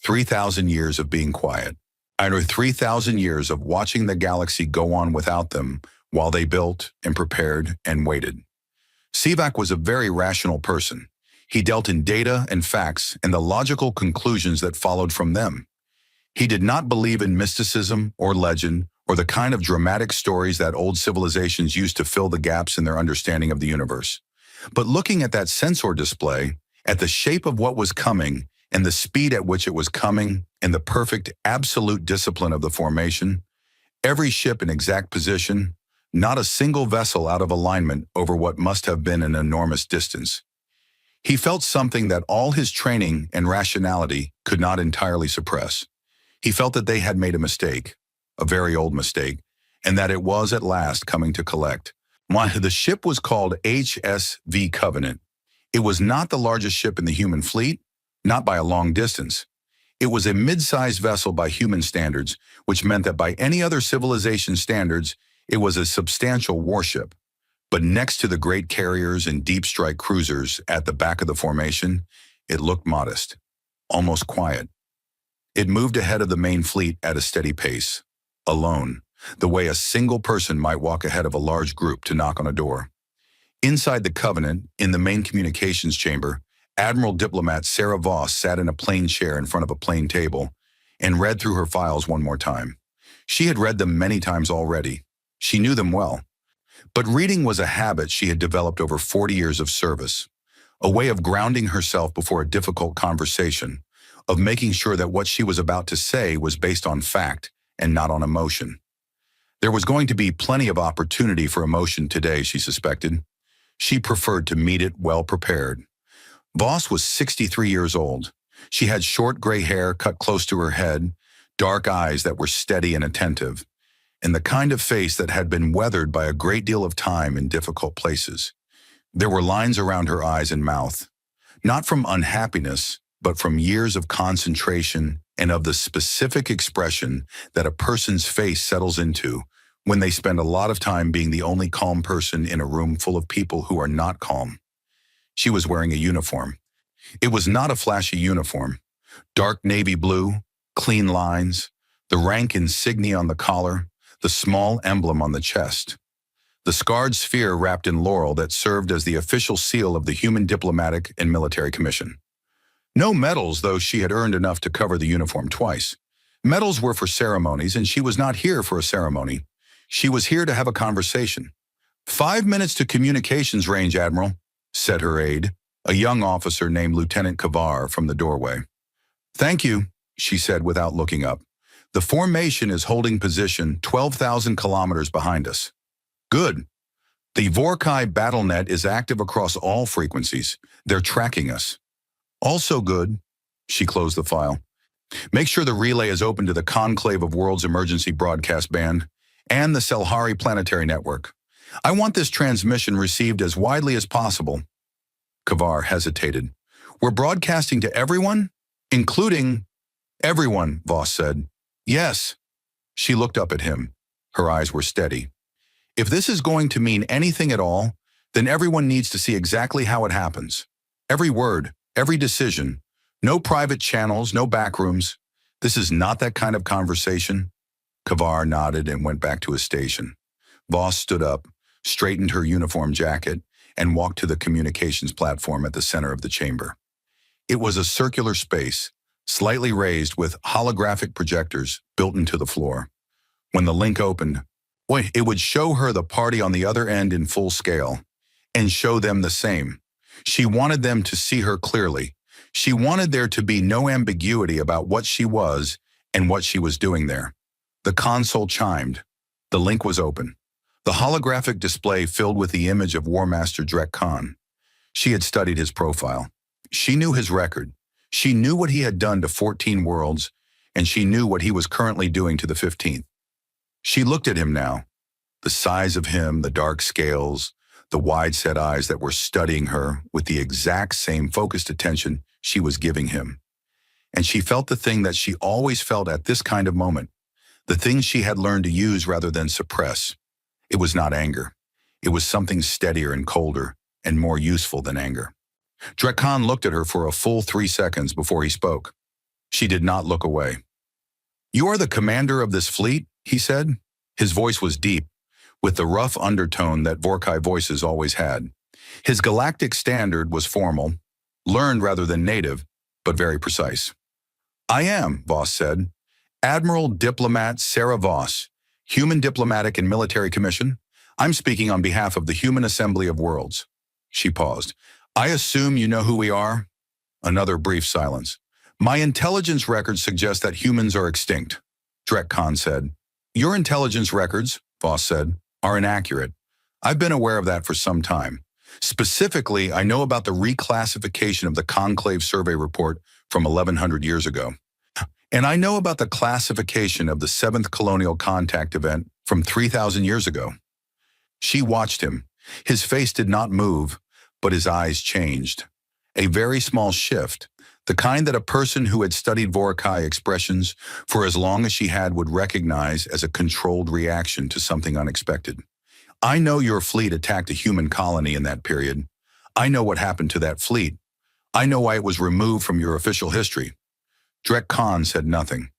3,000 years of being quiet. Either 3,000 years of watching the galaxy go on without them while they built and prepared and waited. Sivak was a very rational person. He dealt in data and facts and the logical conclusions that followed from them. He did not believe in mysticism or legend or the kind of dramatic stories that old civilizations used to fill the gaps in their understanding of the universe. But looking at that sensor display, at the shape of what was coming and the speed at which it was coming and the perfect absolute discipline of the formation, every ship in exact position, not a single vessel out of alignment over what must have been an enormous distance. He felt something that all his training and rationality could not entirely suppress. He felt that they had made a mistake, a very old mistake, and that it was at last coming to collect. The ship was called HFY Covenant. It was not the largest ship in the human fleet, not by a long distance. It was a mid-sized vessel by human standards, which meant that by any other civilization standards, it was a substantial warship. But next to the great carriers and deep strike cruisers at the back of the formation, it looked modest, almost quiet. It moved ahead of the main fleet at a steady pace, alone, the way a single person might walk ahead of a large group to knock on a door. Inside the Covenant, in the main communications chamber, Admiral Diplomat Sarah Voss sat in a plain chair in front of a plain table and read through her files one more time. She had read them many times already. She knew them well. But reading was a habit she had developed over 40 years of service, a way of grounding herself before a difficult conversation, of making sure that what she was about to say was based on fact and not on emotion. There was going to be plenty of opportunity for emotion today, she suspected. She preferred to meet it well prepared. Voss was 63 years old. She had short gray hair cut close to her head, dark eyes that were steady and attentive, and the kind of face that had been weathered by a great deal of time in difficult places. There were lines around her eyes and mouth, not from unhappiness, but from years of concentration and of the specific expression that a person's face settles into when they spend a lot of time being the only calm person in a room full of people who are not calm. She was wearing a uniform. It was not a flashy uniform. Dark navy blue, clean lines, the rank insignia on the collar, the small emblem on the chest. The scarred sphere wrapped in laurel that served as the official seal of the Human Diplomatic and Military Commission. No medals, though she had earned enough to cover the uniform twice. Medals were for ceremonies, and she was not here for a ceremony. She was here to have a conversation. 5 minutes to communications range, Admiral, said her aide, a young officer named Lieutenant Kavar, from the doorway. Thank you, she said without looking up. The formation is holding position 12,000 kilometers behind us. Good. The Vorkai BattleNet is active across all frequencies. They're tracking us. Also good, she closed the file. Make sure the relay is open to the Conclave of Worlds Emergency Broadcast Band and the Selhari Planetary Network. I want this transmission received as widely as possible. Kavar hesitated. We're broadcasting to everyone? Including everyone, Voss said. Yes. She looked up at him. Her eyes were steady. If this is going to mean anything at all, then everyone needs to see exactly how it happens. Every word, every decision. No private channels, no backrooms. This is not that kind of conversation. Kavar nodded and went back to his station. Voss stood up, straightened her uniform jacket, and walked to the communications platform at the center of the chamber. It was a circular space, slightly raised with holographic projectors built into the floor. When the link opened, it would show her the party on the other end in full scale. and show them the same. She wanted them to see her clearly. She wanted there to be no ambiguity about what she was and what she was doing there. The console chimed. The link was open. The holographic display filled with the image of War Master Drek Khan. She had studied his profile. She knew his record. She knew what he had done to 14 worlds, and she knew what he was currently doing to the 15th. She looked at him now. The size of him, the dark scales, the wide-set eyes that were studying her with the exact same focused attention she was giving him. And she felt the thing that she always felt at this kind of moment, the thing she had learned to use rather than suppress. It was not anger. It was something steadier and colder and more useful than anger. Drek Khan looked at her for a full 3 seconds before he spoke. She did not look away. "You are the commander of this fleet?" he said. His voice was deep, with the rough undertone that Vorkai voices always had. His galactic standard was formal, learned rather than native, but very precise. "I am," Voss said. "Admiral Diplomat Sarah Voss, Human Diplomatic and Military Commission. I'm speaking on behalf of the Human Assembly of Worlds." She paused. "I assume you know who we are?" Another brief silence. "My intelligence records suggest that humans are extinct," Drek Khan said. "Your intelligence records," Voss said, "are inaccurate. I've been aware of that for some time. Specifically, I know about the reclassification of the Conclave Survey Report from 1100 years ago. And I know about the classification of the 7th Colonial Contact event from 3,000 years ago." She watched him. His face did not move, but his eyes changed. A very small shift, the kind that a person who had studied Vorkai expressions for as long as she had would recognize as a controlled reaction to something unexpected. "I know your fleet attacked a human colony in that period. I know what happened to that fleet. I know why it was removed from your official history." Drek Khan said nothing.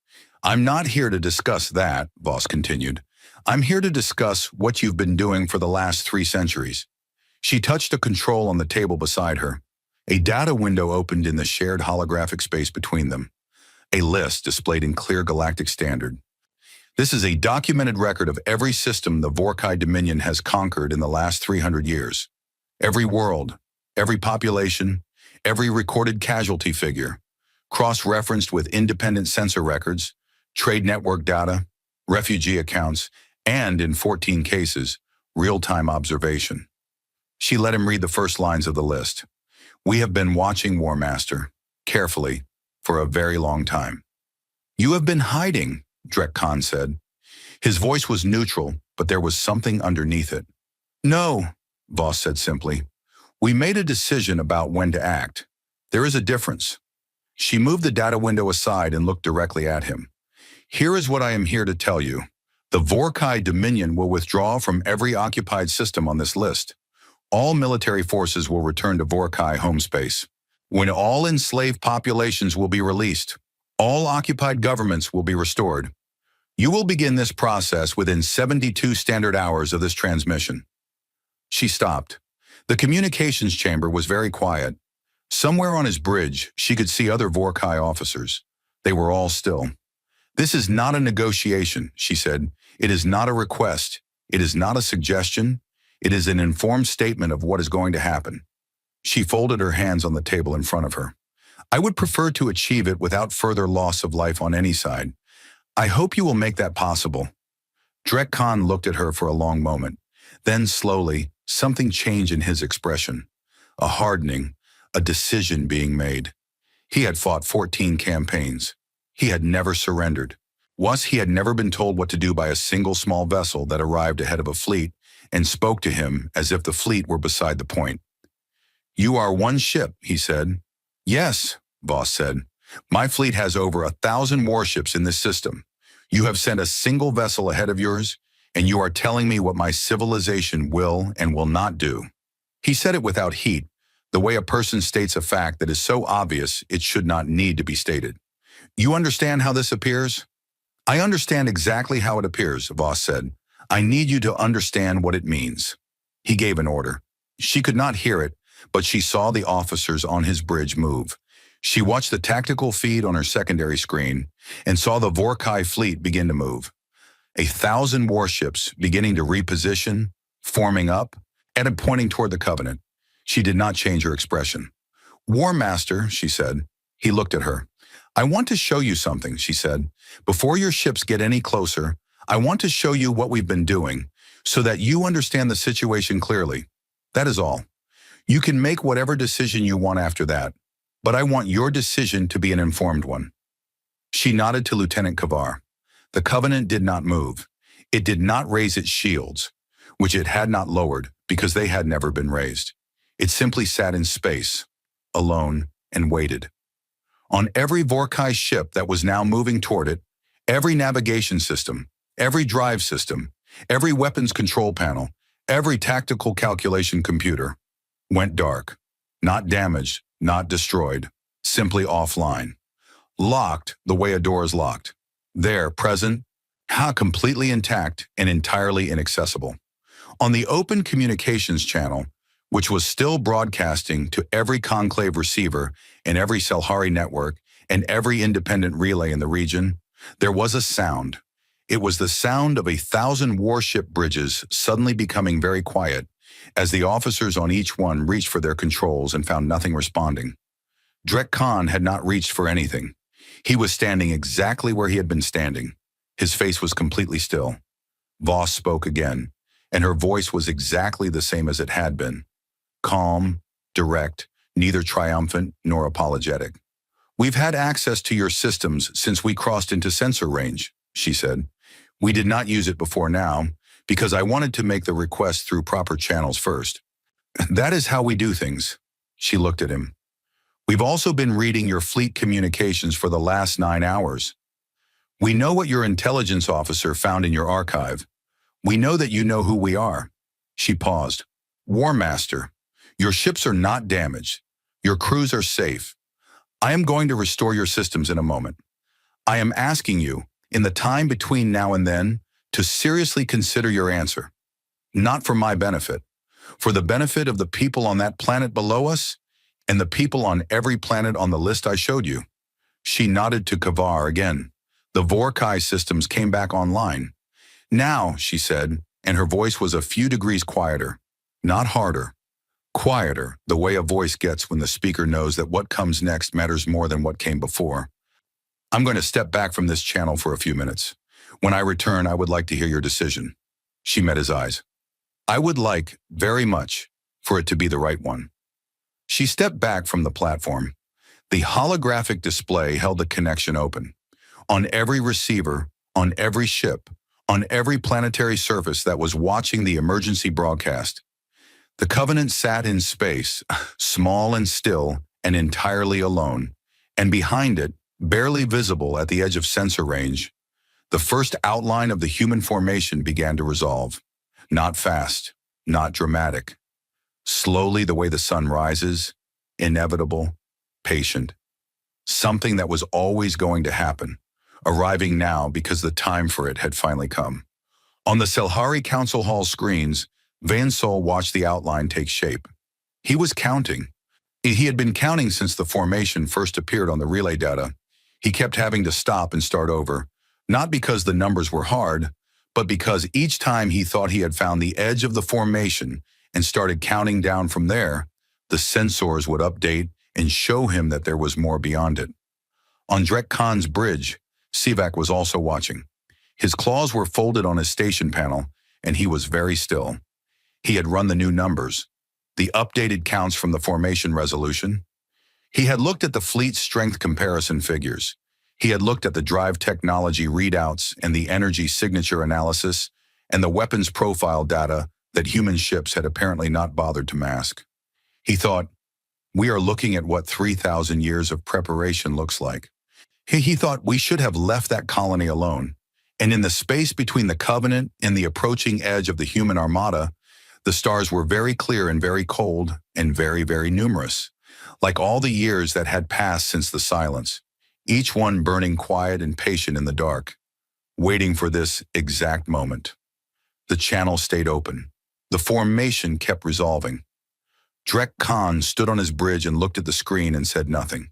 "I'm not here to discuss that," Voss continued. "I'm here to discuss what you've been doing for the last 3 centuries. She touched a control on the table beside her. A data window opened in the shared holographic space between them. A list displayed in clear galactic standard. "This is a documented record of every system the Vorkai Dominion has conquered in the last 300 years. Every world, every population, every recorded casualty figure, cross-referenced with independent sensor records, trade network data, refugee accounts, and, in 14 cases, real-time observation." She let him read the first lines of the list. "We have been watching War Master, carefully, for a very long time." "You have been hiding," Drek Khan said. His voice was neutral, but there was something underneath it. "No," Voss said simply. "We made a decision about when to act. There is a difference." She moved the data window aside and looked directly at him. "Here is what I am here to tell you. The Vorkai Dominion will withdraw from every occupied system on this list. All military forces will return to Vorkai home space. When all enslaved populations will be released, all occupied governments will be restored. You will begin this process within 72 standard hours of this transmission." She stopped. The communications chamber was very quiet. Somewhere on his bridge, she could see other Vorkai officers. They were all still. "This is not a negotiation," she said. "It is not a request. It is not a suggestion. It is an informed statement of what is going to happen." She folded her hands on the table in front of her. "I would prefer to achieve it without further loss of life on any side. I hope you will make that possible." Drek Khan looked at her for a long moment. Then slowly, something changed in his expression. A hardening, a decision being made. He had fought 14 campaigns. He had never surrendered. He had never been told what to do by a single small vessel that arrived ahead of a fleet and spoke to him as if the fleet were beside the point. "You are one ship," he said. "Yes," Voss said. "My fleet has over 1,000 warships in this system. You have sent a single vessel ahead of yours, and you are telling me what my civilization will and will not do." He said it without heat, the way a person states a fact that is so obvious it should not need to be stated. "You understand how this appears?" "I understand exactly how it appears," Voss said. "I need you to understand what it means." He gave an order. She could not hear it, but she saw the officers on his bridge move. She watched the tactical feed on her secondary screen and saw the Vorkai fleet begin to move. 1,000 warships beginning to reposition, forming up, Etta pointing toward the Covenant. She did not change her expression. War Master, she said. He looked at her. I want to show you something, she said. Before your ships get any closer, I want to show you what we've been doing, so that you understand the situation clearly. That is all. You can make whatever decision you want after that, but I want your decision to be an informed one. She nodded to Lieutenant Kavar. The Covenant did not move. It did not raise its shields, which it had not lowered because they had never been raised. It simply sat in space, alone, and waited. On every Vorkai ship that was now moving toward it, every navigation system, every drive system, every weapons control panel, every tactical calculation computer went dark. Not damaged, not destroyed, simply offline. Locked the way a door is locked. There, present, completely intact and entirely inaccessible. On the open communications channel, which was still broadcasting to every conclave receiver in every Selhari network and every independent relay in the region, there was a sound. It was the sound of 1,000 warship bridges suddenly becoming very quiet as the officers on each one reached for their controls and found nothing responding. Drek Khan had not reached for anything. He was standing exactly where he had been standing. His face was completely still. Voss spoke again, and her voice was exactly the same as it had been. Calm, direct, neither triumphant nor apologetic. We've had access to your systems since we crossed into sensor range, she said. We did not use it before now, because I wanted to make the request through proper channels first. That is how we do things. She looked at him. We've also been reading your fleet communications for the last 9 hours. We know what your intelligence officer found in your archive. We know that you know who we are. She paused. War Master, your ships are not damaged. Your crews are safe. I am going to restore your systems in a moment. I am asking you, in the time between now and then, to seriously consider your answer. Not for my benefit, for the benefit of the people on that planet below us and the people on every planet on the list I showed you. She nodded to Kavar again. The Vorkai systems came back online. Now, she said, and her voice was a few degrees quieter, not harder. Quieter, the way a voice gets when the speaker knows that what comes next matters more than what came before. I'm going to step back from this channel for a few minutes. When I return, I would like to hear your decision. She met his eyes. I would like, very much, for it to be the right one. She stepped back from the platform. The holographic display held the connection open. On every receiver, on every ship, on every planetary surface that was watching the emergency broadcast. The Covenant sat in space, small and still and entirely alone, and behind it, barely visible at the edge of sensor range, the first outline of the human formation began to resolve. Not fast, not dramatic. Slowly the way the sun rises, inevitable, patient. Something that was always going to happen, arriving now because the time for it had finally come. On the Selhari Council Hall screens, Van Sol watched the outline take shape. He was counting. He had been counting since the formation first appeared on the relay data. He kept having to stop and start over, not because the numbers were hard, but because each time he thought he had found the edge of the formation and started counting down from there, the sensors would update and show him that there was more beyond it. On Drek Khan's bridge, Sivak was also watching. His claws were folded on his station panel, and he was very still. He had run the new numbers, the updated counts from the formation resolution. He had looked at the fleet strength comparison figures. He had looked at the drive technology readouts and the energy signature analysis and the weapons profile data that human ships had apparently not bothered to mask. He thought, we are looking at what 3,000 years of preparation looks like. He thought we should have left that colony alone. And in the space between the Covenant and the approaching edge of the human Armada, the stars were very clear and very cold and very, very numerous, like all the years that had passed since the silence, each one burning quiet and patient in the dark, waiting for this exact moment. The channel stayed open. The formation kept resolving. Drek Khan stood on his bridge and looked at the screen and said nothing.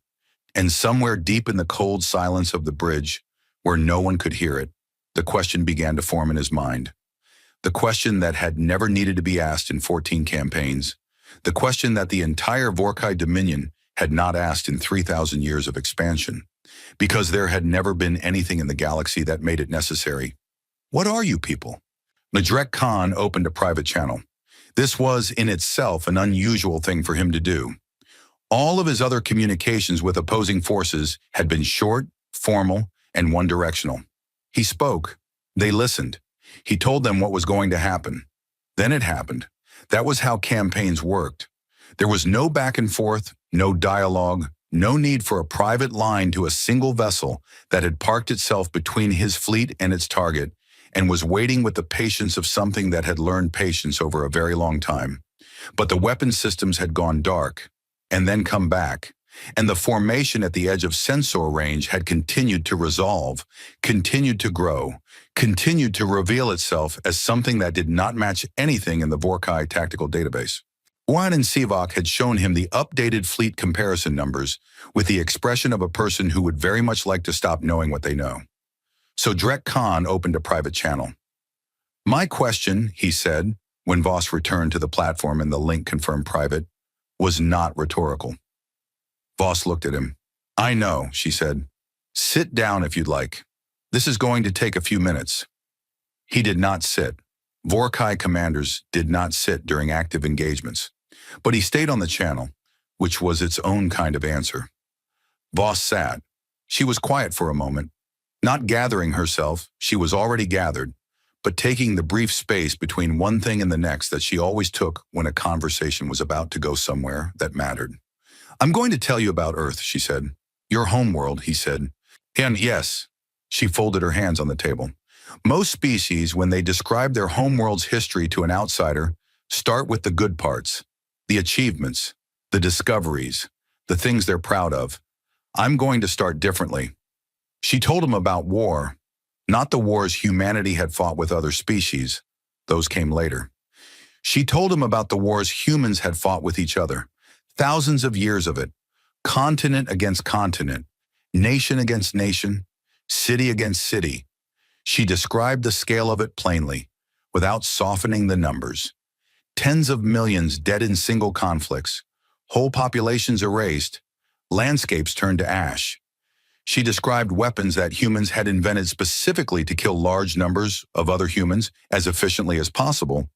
And somewhere deep in the cold silence of the bridge, where no one could hear it, the question began to form in his mind. The question that had never needed to be asked in 14 campaigns. The question that the entire Vorkai Dominion had not asked in 3,000 years of expansion. Because there had never been anything in the galaxy that made it necessary. What are you people? Nadrek Khan opened a private channel. This was, in itself, an unusual thing for him to do. All of his other communications with opposing forces had been short, formal, and one-directional. He spoke. They listened. He told them what was going to happen. Then it happened. That was how campaigns worked. There was no back and forth, no dialogue, no need for a private line to a single vessel that had parked itself between his fleet and its target and was waiting with the patience of something that had learned patience over a very long time. But the weapon systems had gone dark and then come back, and the formation at the edge of sensor range had continued to resolve, continued to grow, continued to reveal itself as something that did not match anything in the Vorkai tactical database. Juan and Sivak had shown him the updated fleet comparison numbers with the expression of a person who would very much like to stop knowing what they know. So Drek Khan opened a private channel. My question, he said, when Voss returned to the platform and the link confirmed private, was not rhetorical. Voss looked at him. I know, she said. Sit down if you'd like. This is going to take a few minutes. He did not sit. Vorkai commanders did not sit during active engagements, but he stayed on the channel, which was its own kind of answer. Voss sat. She was quiet for a moment, not gathering herself, she was already gathered, but taking the brief space between one thing and the next that she always took when a conversation was about to go somewhere that mattered. I'm going to tell you about Earth, she said. Your homeworld, he said. And yes, she folded her hands on the table. Most species, when they describe their homeworld's history to an outsider, start with the good parts, the achievements, the discoveries, the things they're proud of. I'm going to start differently. She told him about war, not the wars humanity had fought with other species. Those came later. She told him about the wars humans had fought with each other. Thousands of years of it. Continent against continent. Nation against nation. City against city. She described the scale of it plainly, without softening the numbers. Tens of millions dead in single conflicts. Whole populations erased. Landscapes turned to ash. She described weapons that humans had invented specifically to kill large numbers of other humans as efficiently as possible,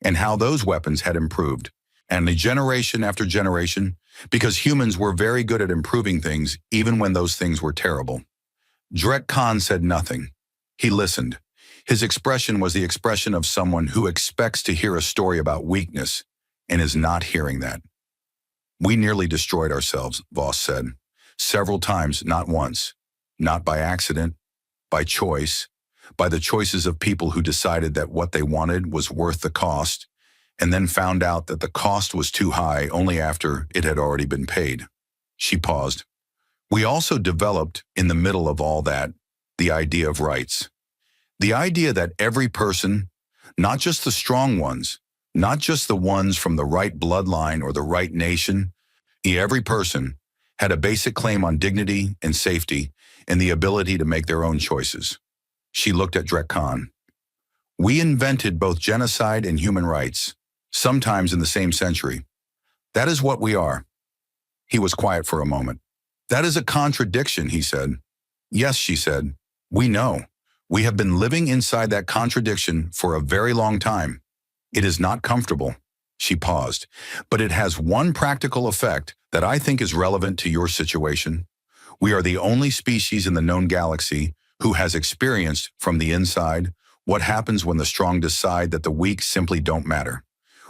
and how those weapons had improved. And generation after generation, because humans were very good at improving things even when those things were terrible. Drek Khan said nothing. He listened. His expression was the expression of someone who expects to hear a story about weakness and is not hearing that. We nearly destroyed ourselves, Voss said. Several times, not once. Not by accident, by choice, by the choices of people who decided that what they wanted was worth the cost, and then found out that the cost was too high only after it had already been paid. She paused. We also developed, in the middle of all that, the idea of rights. The idea that every person, not just the strong ones, not just the ones from the right bloodline or the right nation, every person had a basic claim on dignity and safety and the ability to make their own choices. She looked at Drek Khan. We invented both genocide and human rights, sometimes in the same century. That is what we are. He was quiet for a moment. That is a contradiction, he said. Yes, she said. We know. We have been living inside that contradiction for a very long time. It is not comfortable. She paused. But it has one practical effect that I think is relevant to your situation. We are the only species in the known galaxy who has experienced from the inside what happens when the strong decide that the weak simply don't matter.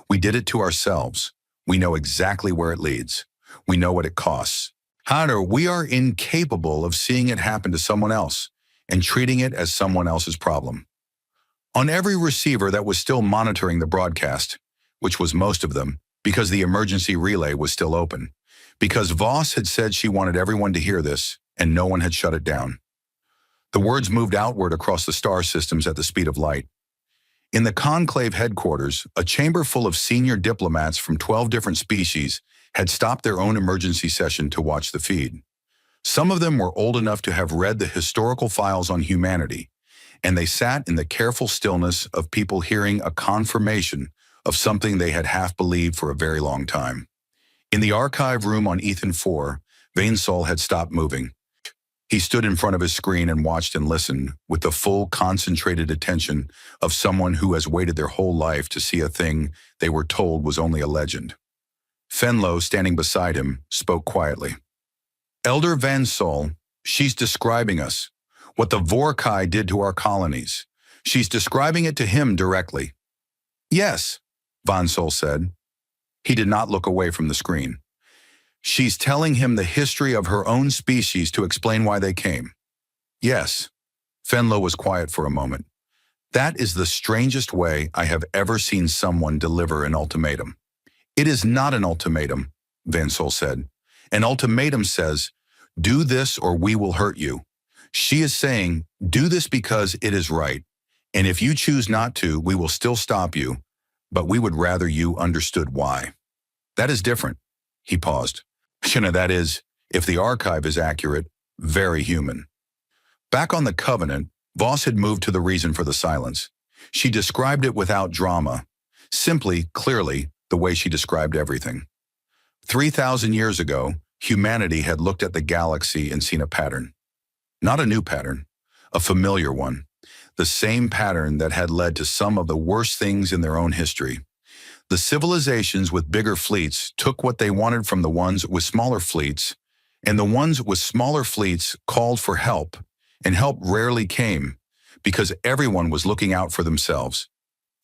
We did it to ourselves. We know exactly where it leads. We know what it costs. However, we are incapable of seeing it happen to someone else and treating it as someone else's problem. On every receiver that was still monitoring the broadcast, which was most of them, because the emergency relay was still open, because Voss had said she wanted everyone to hear this, and no one had shut it down. The words moved outward across the star systems at the speed of light. In the conclave headquarters, a chamber full of senior diplomats from 12 different species had stopped their own emergency session to watch the feed. Some of them were old enough to have read the historical files on humanity, and they sat in the careful stillness of people hearing a confirmation of something they had half believed for a very long time. In the archive room on Ethan 4, Vainsol had stopped moving. He stood in front of his screen and watched and listened with the full, concentrated attention of someone who has waited their whole life to see a thing they were told was only a legend. Fenlo, standing beside him, spoke quietly. Elder Vainsol, she's describing us, what the Vorkai did to our colonies. She's describing it to him directly. Yes, Vainsol said. He did not look away from the screen. She's telling him the history of her own species to explain why they came. Yes. Fenlo was quiet for a moment. That is the strangest way I have ever seen someone deliver an ultimatum. It is not an ultimatum, Vainsol said. An ultimatum says, do this or we will hurt you. She is saying, do this because it is right. And if you choose not to, we will still stop you, but we would rather you understood why. That is different. He paused. That is, if the archive is accurate, very human. Back on the Covenant, Voss had moved to the reason for the silence. She described it without drama, simply, clearly, the way she described everything. 3,000 years ago, humanity had looked at the galaxy and seen a pattern. Not a new pattern, a familiar one. The same pattern that had led to some of the worst things in their own history. The civilizations with bigger fleets took what they wanted from the ones with smaller fleets, and the ones with smaller fleets called for help, and help rarely came, because everyone was looking out for themselves.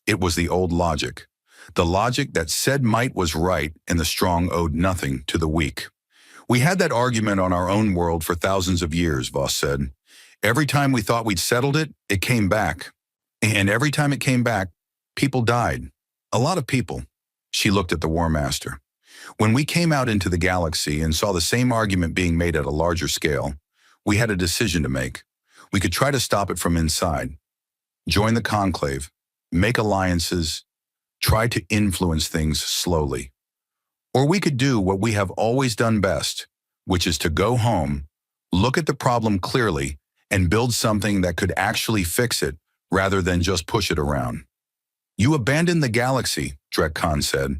It was the old logic. The logic that said might was right and the strong owed nothing to the weak. We had that argument on our own world for thousands of years, Voss said. Every time we thought we'd settled it, it came back. And every time it came back, people died. A lot of people. She looked at the War Master. When we came out into the galaxy and saw the same argument being made at a larger scale, we had a decision to make. We could try to stop it from inside. Join the conclave, make alliances, try to influence things slowly. Or we could do what we have always done best, which is to go home, look at the problem clearly, and build something that could actually fix it rather than just push it around. You abandoned the galaxy, Drek Khan said.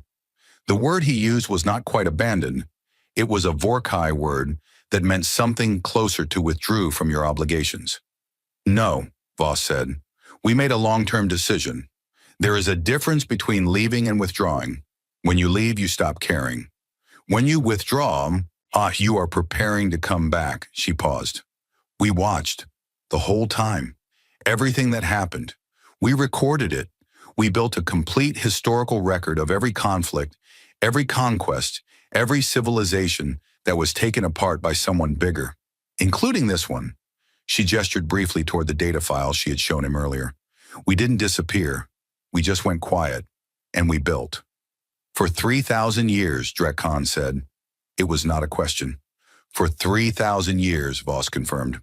The word he used was not quite abandoned. It was a Vorkai word that meant something closer to withdrew from your obligations. No, Voss said. We made a long-term decision. There is a difference between leaving and withdrawing. When you leave, you stop caring. When you withdraw, you are preparing to come back, she paused. We watched. The whole time. Everything that happened. We recorded it. We built a complete historical record of every conflict, every conquest, every civilization that was taken apart by someone bigger, including this one. She gestured briefly toward the data file she had shown him earlier. We didn't disappear. We just went quiet, and we built. For 3,000 years, Drek Khan said. It was not a question. For 3,000 years, Voss confirmed.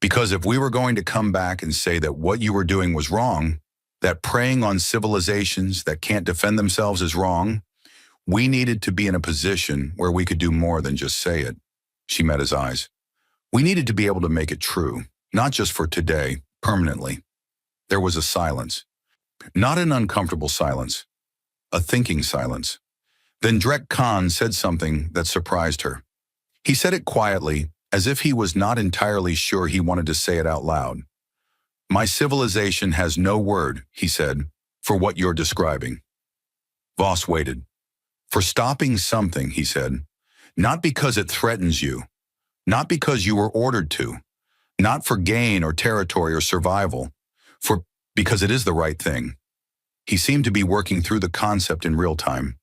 Because if we were going to come back and say that what you were doing was wrong, that preying on civilizations that can't defend themselves is wrong, we needed to be in a position where we could do more than just say it. She met his eyes. We needed to be able to make it true, not just for today, permanently. There was a silence. Not an uncomfortable silence, a thinking silence. Then Drek Khan said something that surprised her. He said it quietly, as if he was not entirely sure he wanted to say it out loud. My civilization has no word, he said, for what you're describing. Voss waited. For stopping something, he said. Not because it threatens you. Not because you were ordered to. Not for gain or territory or survival. Because it is the right thing. He seemed to be working through the concept in real time,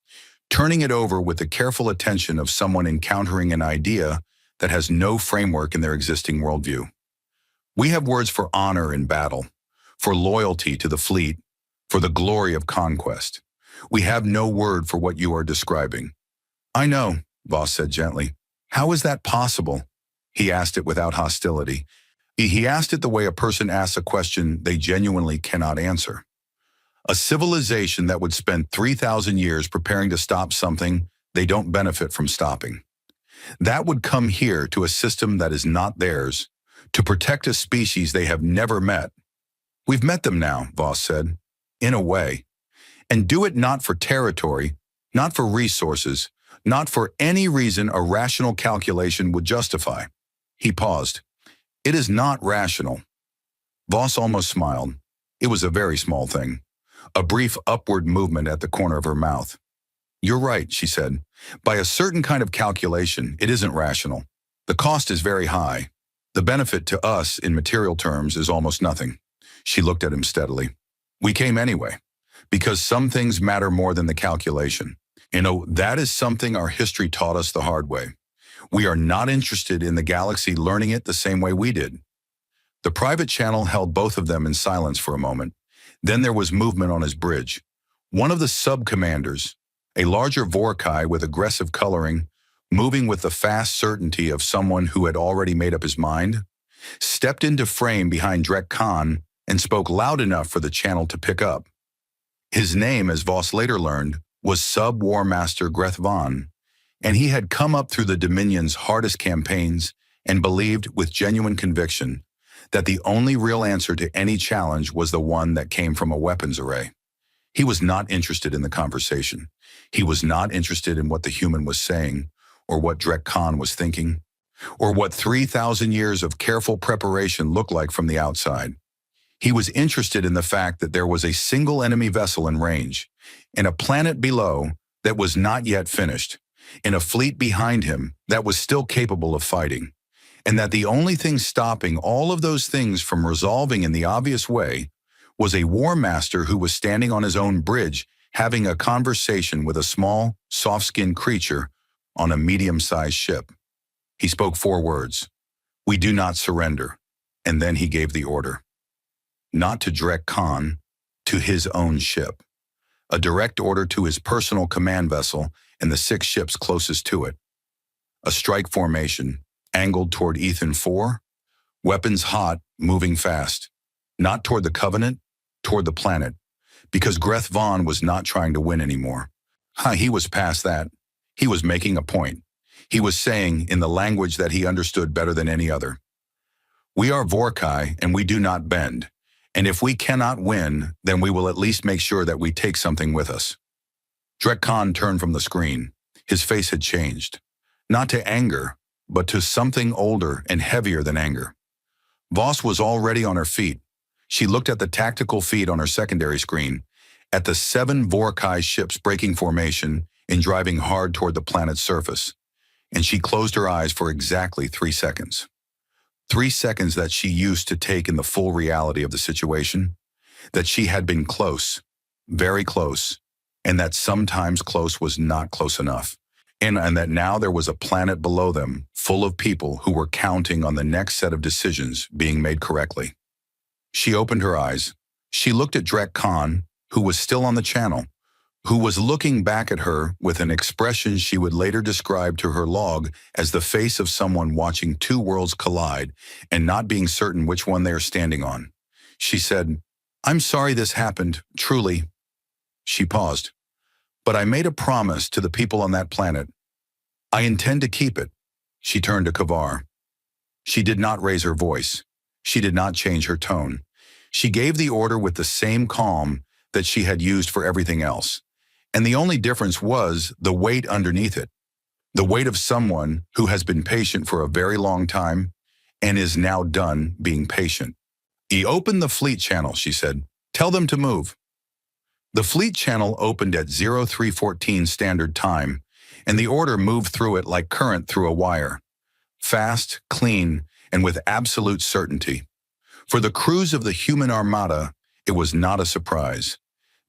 turning it over with the careful attention of someone encountering an idea that has no framework in their existing worldview. We have words for honor in battle, for loyalty to the fleet, for the glory of conquest. We have no word for what you are describing. I know, Voss said gently. How is that possible? He asked it without hostility. He asked it the way a person asks a question they genuinely cannot answer. A civilization that would spend 3,000 years preparing to stop something they don't benefit from stopping. That would come here to a system that is not theirs, to protect a species they have never met. We've met them now, Voss said. In a way. And do it not for territory, not for resources, not for any reason a rational calculation would justify. He paused. It is not rational. Voss almost smiled. It was a very small thing. A brief upward movement at the corner of her mouth. You're right, she said. By a certain kind of calculation, it isn't rational. The cost is very high. The benefit to us, in material terms, is almost nothing. She looked at him steadily. We came anyway, because some things matter more than the calculation. That is something our history taught us the hard way. We are not interested in the galaxy learning it the same way we did. The private channel held both of them in silence for a moment. Then there was movement on his bridge. One of the sub-commanders, a larger Vorkai with aggressive coloring, moving with the fast certainty of someone who had already made up his mind, stepped into frame behind Drek Khan and spoke loud enough for the channel to pick up. His name, as Voss later learned, was Sub-War Master Greth Von, and he had come up through the Dominion's hardest campaigns and believed with genuine conviction that the only real answer to any challenge was the one that came from a weapons array. He was not interested in the conversation. He was not interested in what the human was saying, or what Drek Khan was thinking, or what 3,000 years of careful preparation looked like from the outside. He was interested in the fact that there was a single enemy vessel in range, in a planet below that was not yet finished, in a fleet behind him that was still capable of fighting, and that the only thing stopping all of those things from resolving in the obvious way was a war master who was standing on his own bridge having a conversation with a small, soft-skinned creature on a medium-sized ship. He spoke 4 words. We do not surrender. And then he gave the order. Not to Drek Khan, to his own ship. A direct order to his personal command vessel and the 6 ships closest to it. A strike formation, angled toward Ethan 4, weapons hot, moving fast. Not toward the Covenant, toward the planet, because Greth Von was not trying to win anymore. He was past that. He was making a point. He was saying, in the language that he understood better than any other, we are Vorkai and we do not bend, and if we cannot win, then we will at least make sure that we take something with us. Drek Khan turned from the screen. His face had changed, not to anger, but to something older and heavier than anger. Voss was already on her feet. She looked at the tactical feed on her secondary screen, at the 7 Vorkai ships breaking formation and driving hard toward the planet's surface, and she closed her eyes for exactly 3 seconds. 3 seconds that she used to take in the full reality of the situation, that she had been close, very close, and that sometimes close was not close enough, and that now there was a planet below them full of people who were counting on the next set of decisions being made correctly. She opened her eyes. She looked at Drek Khan, who was still on the channel, who was looking back at her with an expression she would later describe to her log as the face of someone watching 2 worlds collide and not being certain which one they are standing on. She said, I'm sorry this happened, truly. She paused. But I made a promise to the people on that planet. I intend to keep it. She turned to Kavar. She did not raise her voice. She did not change her tone. She gave the order with the same calm that she had used for everything else. And the only difference was the weight underneath it. The weight of someone who has been patient for a very long time and is now done being patient. Open the fleet channel, she said. Tell them to move. The fleet channel opened at 0314 standard time, and the order moved through it like current through a wire. Fast, clean, and with absolute certainty. For the crews of the human Armada, it was not a surprise.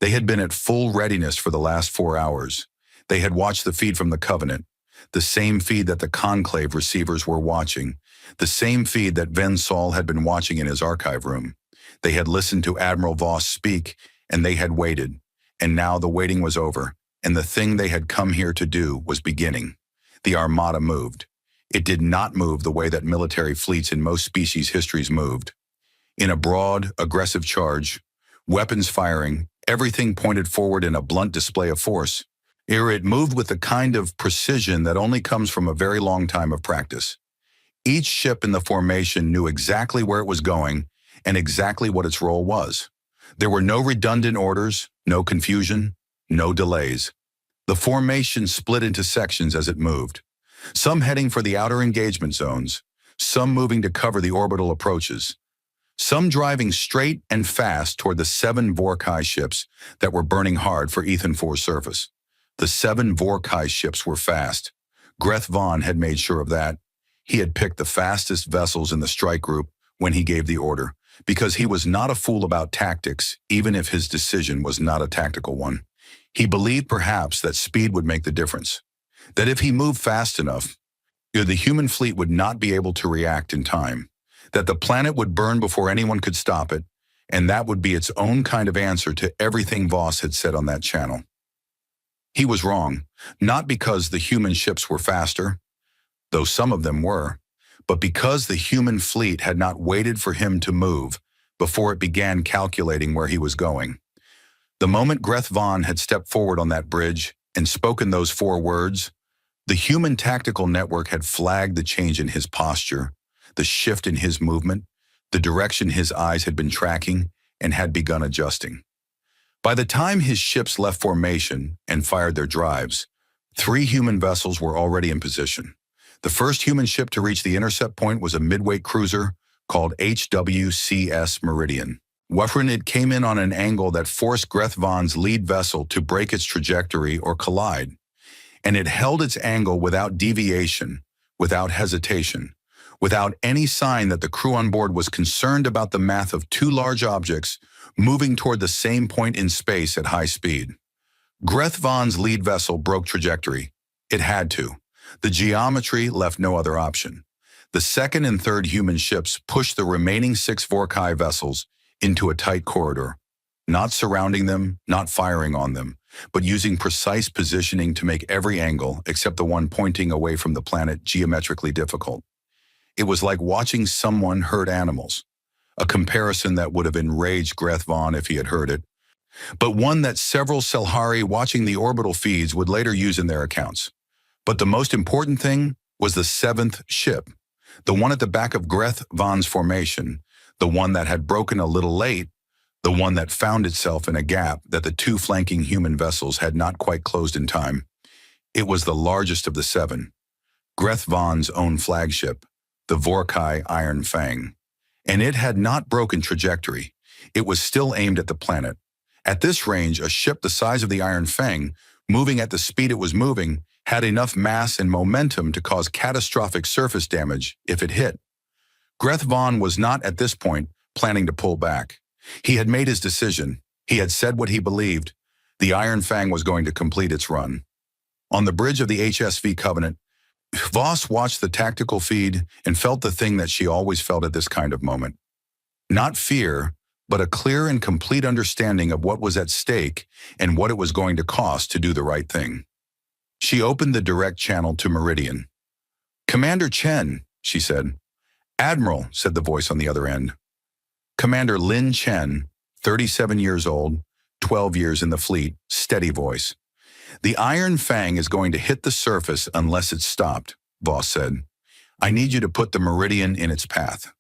They had been at full readiness for the last 4 hours. They had watched the feed from the Covenant, the same feed that the Conclave receivers were watching, the same feed that Ven Sol had been watching in his archive room. They had listened to Admiral Voss speak, and they had waited. And now the waiting was over, and the thing they had come here to do was beginning. The Armada moved. It did not move the way that military fleets in most species' histories moved. In a broad, aggressive charge, weapons firing, everything pointed forward in a blunt display of force. It moved with the kind of precision that only comes from a very long time of practice. Each ship in the formation knew exactly where it was going, and exactly what its role was. There were no redundant orders, no confusion, no delays. The formation split into sections as it moved, some heading for the outer engagement zones, some moving to cover the orbital approaches, some driving straight and fast toward the 7 Vorkai ships that were burning hard for Ethan 4's surface. The 7 Vorkai ships were fast. Greth Vaughn had made sure of that. He had picked the fastest vessels in the strike group when he gave the order, because he was not a fool about tactics, even if his decision was not a tactical one. He believed perhaps that speed would make the difference, that if he moved fast enough, the human fleet would not be able to react in time, that the planet would burn before anyone could stop it, and that would be its own kind of answer to everything Voss had said on that channel. He was wrong, not because the human ships were faster, though some of them were, but because the human fleet had not waited for him to move before it began calculating where he was going. The moment Greth Vaughn had stepped forward on that bridge and spoken those 4 words, the human tactical network had flagged the change in his posture, the shift in his movement, the direction his eyes had been tracking, and had begun adjusting. By the time his ships left formation and fired their drives, 3 human vessels were already in position. The first human ship to reach the intercept point was a midweight cruiser called HWCS Meridian. When it came in on an angle that forced Greth Vaughn's lead vessel to break its trajectory or collide, and it held its angle without deviation, without hesitation, without any sign that the crew on board was concerned about the math of 2 large objects moving toward the same point in space at high speed. Greth Vaughn's lead vessel broke trajectory. It had to. The geometry left no other option. The second and third human ships pushed the remaining 6 Vorkai vessels into a tight corridor, not surrounding them, not firing on them, but using precise positioning to make every angle, except the one pointing away from the planet, geometrically difficult. It was like watching someone herd animals, a comparison that would have enraged Greth Vaughn if he had heard it, but one that several Selhari watching the orbital feeds would later use in their accounts. But the most important thing was the 7th ship, the one at the back of Greth Vaughn's formation, the one that had broken a little late, the one that found itself in a gap that the 2 flanking human vessels had not quite closed in time. It was the largest of the 7, Greth Vaughn's own flagship, the Vorkai Iron Fang. And it had not broken trajectory. It was still aimed at the planet. At this range, a ship the size of the Iron Fang, moving at the speed it was moving, had enough mass and momentum to cause catastrophic surface damage if it hit. Greth Vaughn was not, at this point, planning to pull back. He had made his decision. He had said what he believed. The Iron Fang was going to complete its run. On the bridge of the HSV Covenant, Voss watched the tactical feed and felt the thing that she always felt at this kind of moment. Not fear, but a clear and complete understanding of what was at stake and what it was going to cost to do the right thing. She opened the direct channel to Meridian. "Commander Chen," she said. "Admiral," said the voice on the other end. Commander Lin Chen, 37 years old, 12 years in the fleet, steady voice. "The Iron Fang is going to hit the surface unless it's stopped," Voss said. "I need you to put the Meridian in its path."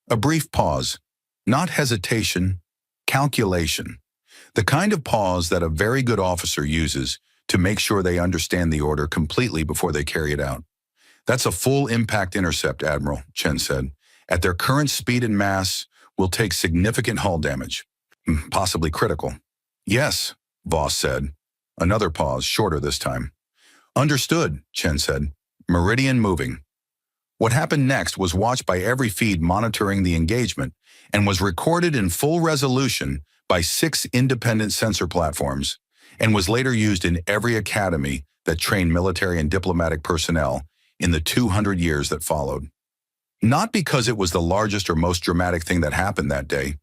A brief pause. Not hesitation, calculation. The kind of pause that a very good officer uses to make sure they understand the order completely before they carry it out. "That's a full impact intercept, Admiral," Chen said. "At their current speed and mass, we'll take significant hull damage, possibly critical." "Yes," Voss said. Another pause, shorter this time. "Understood," Chen said. "Meridian moving." What happened next was watched by every feed monitoring the engagement and was recorded in full resolution by 6 independent sensor platforms and was later used in every academy that trained military and diplomatic personnel in the 200 years that followed. Not because it was the largest or most dramatic thing that happened that day.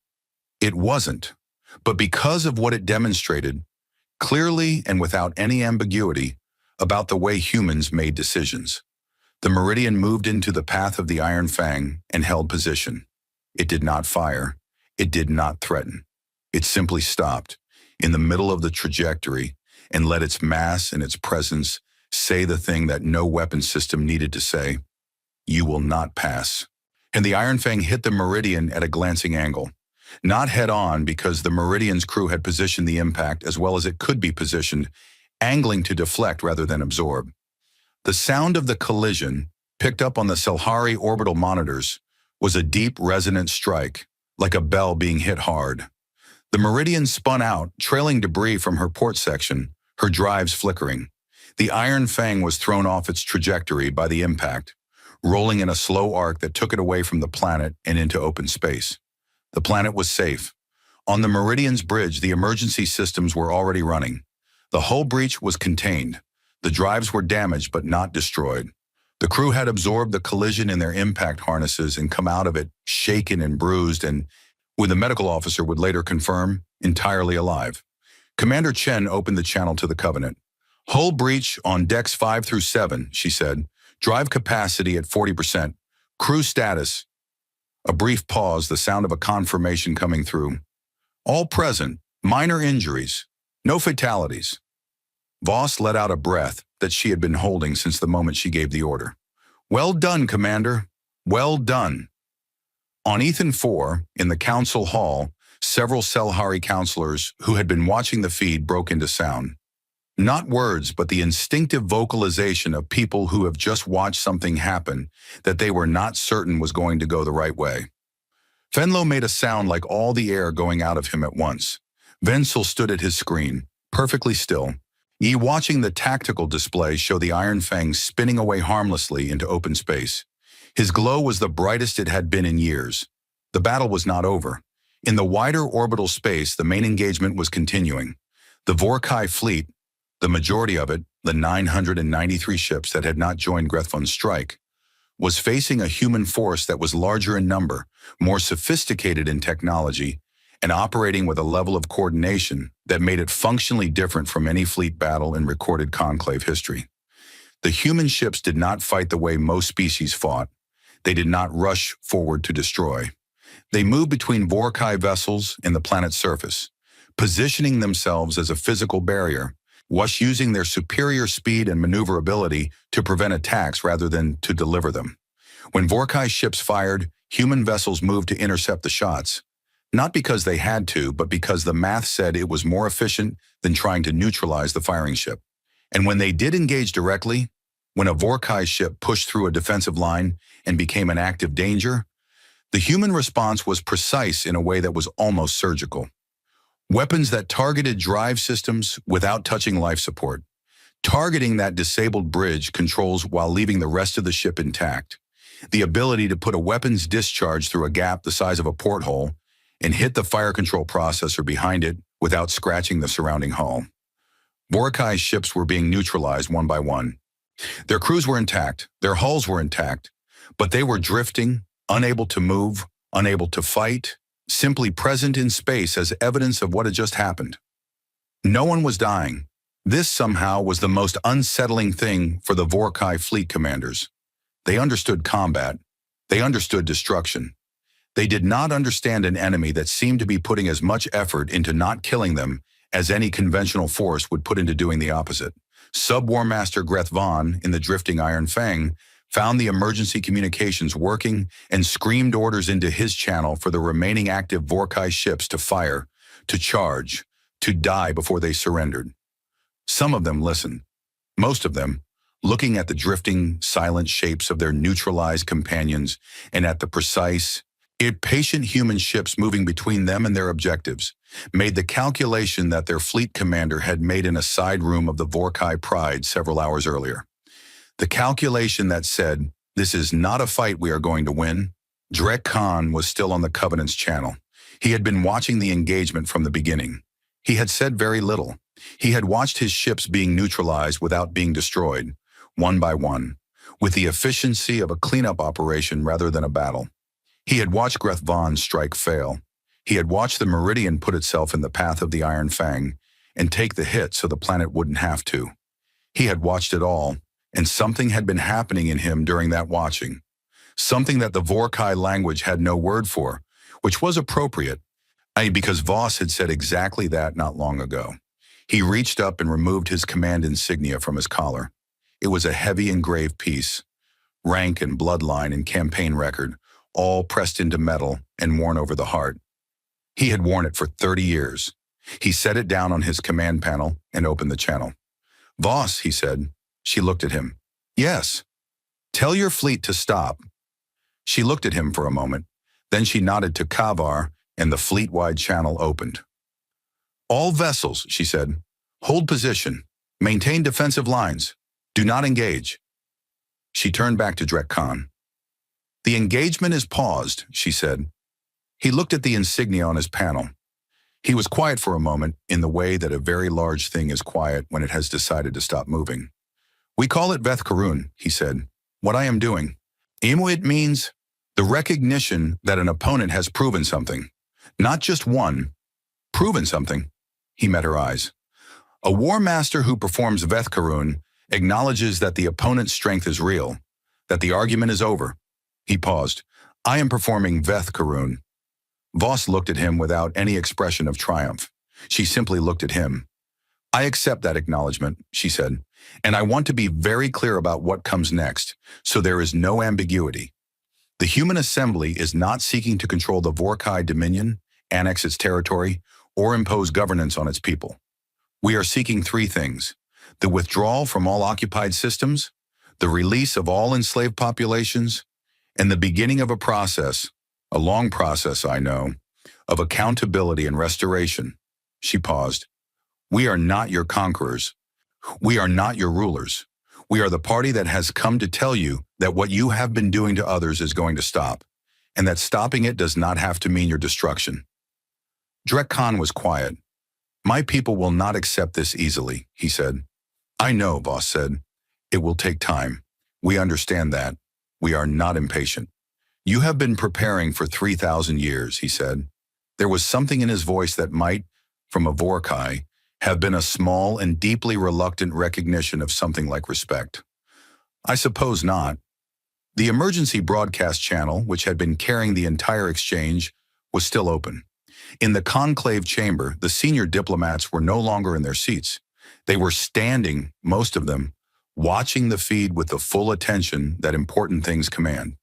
It wasn't. But because of what it demonstrated, clearly and without any ambiguity, about the way humans made decisions. The Meridian moved into the path of the Iron Fang and held position. It did not fire. It did not threaten. It simply stopped in the middle of the trajectory and let its mass and its presence say the thing that no weapon system needed to say: "You will not pass." and the Iron Fang hit the Meridian at a glancing angle. Not head-on because the Meridian's crew had positioned the impact as well as it could be positioned, angling to deflect rather than absorb. The sound of the collision, picked up on the Selhari orbital monitors, was a deep, resonant strike, like a bell being hit hard. The Meridian spun out, trailing debris from her port section, her drives flickering. The Iron Fang was thrown off its trajectory by the impact, rolling in a slow arc that took it away from the planet and into open space. The planet was safe. On the Meridian's bridge, the emergency systems were already running. The hull breach was contained. The drives were damaged but not destroyed. The crew had absorbed the collision in their impact harnesses and come out of it shaken and bruised and, with the medical officer would later confirm, entirely alive. Commander Chen opened the channel to the Covenant. Hull breach on decks 5 through 7, she said. Drive capacity at 40%. Crew status. A brief pause, the sound of a confirmation coming through. All present. Minor injuries. No fatalities. Voss let out a breath that she had been holding since the moment she gave the order. Well done, Commander. Well done. On Ethan 4, in the council hall, several Selhari counselors who had been watching the feed broke into sound. Not words, but the instinctive vocalization of people who have just watched something happen that they were not certain was going to go the right way. Fenlo made a sound like all the air going out of him at once. Wenzel stood at his screen, perfectly still, watching the tactical display show the Iron Fang spinning away harmlessly into open space. His glow was the brightest it had been in years. The battle was not over. In the wider orbital space, the main engagement was continuing. The Vorkai fleet, the majority of it, the 993 ships that had not joined Grethvon's strike, was facing a human force that was larger in number, more sophisticated in technology, and operating with a level of coordination that made it functionally different from any fleet battle in recorded Conclave history. The human ships did not fight the way most species fought. They did not rush forward to destroy. They moved between Vorkai vessels and the planet's surface, positioning themselves as a physical barrier, whilst using their superior speed and maneuverability to prevent attacks rather than to deliver them. When Vorkai ships fired, human vessels moved to intercept the shots, not because they had to, but because the math said it was more efficient than trying to neutralize the firing ship. And when they did engage directly, when a Vorkai ship pushed through a defensive line and became an active danger, the human response was precise in a way that was almost surgical. Weapons that targeted drive systems without touching life support, targeting that disabled bridge controls while leaving the rest of the ship intact, the ability to put a weapon's discharge through a gap the size of a porthole and hit the fire control processor behind it without scratching the surrounding hull. Vorkai's ships were being neutralized one by one. Their crews were intact, their hulls were intact, but they were drifting, unable to move, unable to fight, simply present in space as evidence of what had just happened. No one was dying. This somehow was the most unsettling thing for the Vorkai fleet commanders. They understood combat. They understood destruction. They did not understand an enemy that seemed to be putting as much effort into not killing them as any conventional force would put into doing the opposite. Sub-War Master Grethvon in the drifting Iron Fang found the emergency communications working and screamed orders into his channel for the remaining active Vorkai ships to fire, to charge, to die before they surrendered. Some of them listened. Most of them, looking at the drifting, silent shapes of their neutralized companions and at the precise, patient human ships moving between them and their objectives, made the calculation that their fleet commander had made in a side room of the Vorkai Pride several hours earlier. The calculation that said, "This is not a fight we are going to win." Drek Khan was still on the Covenant's channel. He had been watching the engagement from the beginning. He had said very little. He had watched his ships being neutralized without being destroyed, one by one, with the efficiency of a cleanup operation rather than a battle. He had watched Grethvon's strike fail. He had watched the Meridian put itself in the path of the Iron Fang and take the hit so the planet wouldn't have to. He had watched it all, and something had been happening in him during that watching. Something that the Vorkai language had no word for, which was appropriate, because Voss had said exactly that not long ago. He reached up and removed his command insignia from his collar. It was a heavy engraved piece, rank and bloodline and campaign record, all pressed into metal and worn over the heart. He had worn it for 30 years. He set it down on his command panel and opened the channel. "Voss," he said. She looked at him. "Yes. Tell your fleet to stop." She looked at him for a moment. Then she nodded to Kavar, and the fleet-wide channel opened. "All vessels," she said, "hold position. Maintain defensive lines. Do not engage." She turned back to Drek Khan. "The engagement is paused," she said. He looked at the insignia on his panel. He was quiet for a moment in the way that a very large thing is quiet when it has decided to stop moving. "We call it Veth Karun," he said. "What I am doing. It means the recognition that an opponent has proven something. Not just one, proven something." He met her eyes. "A war master who performs Veth Karun acknowledges that the opponent's strength is real, that the argument is over." He paused. "I am performing Veth Karun." Voss looked at him without any expression of triumph. She simply looked at him. "I accept that acknowledgement," she said, "and I want to be very clear about what comes next, so there is no ambiguity. The Human Assembly is not seeking to control the Vorkai Dominion, annex its territory, or impose governance on its people. We are seeking three things: the withdrawal from all occupied systems, the release of all enslaved populations, and the beginning of a process, a long process, I know, of accountability and restoration." She paused. "We are not your conquerors. We are not your rulers. We are the party that has come to tell you that what you have been doing to others is going to stop, and that stopping it does not have to mean your destruction." Drek Khan was quiet. "My people will not accept this easily," he said. "I know," Voss said. "It will take time. We understand that. We are not impatient." "You have been preparing for 3,000 years, he said. There was something in his voice that might, from a Vorkai, have been a small and deeply reluctant recognition of something like respect. "I suppose not." The emergency broadcast channel, which had been carrying the entire exchange, was still open. In the conclave chamber, the senior diplomats were no longer in their seats. They were standing, most of them, watching the feed with the full attention that important things command.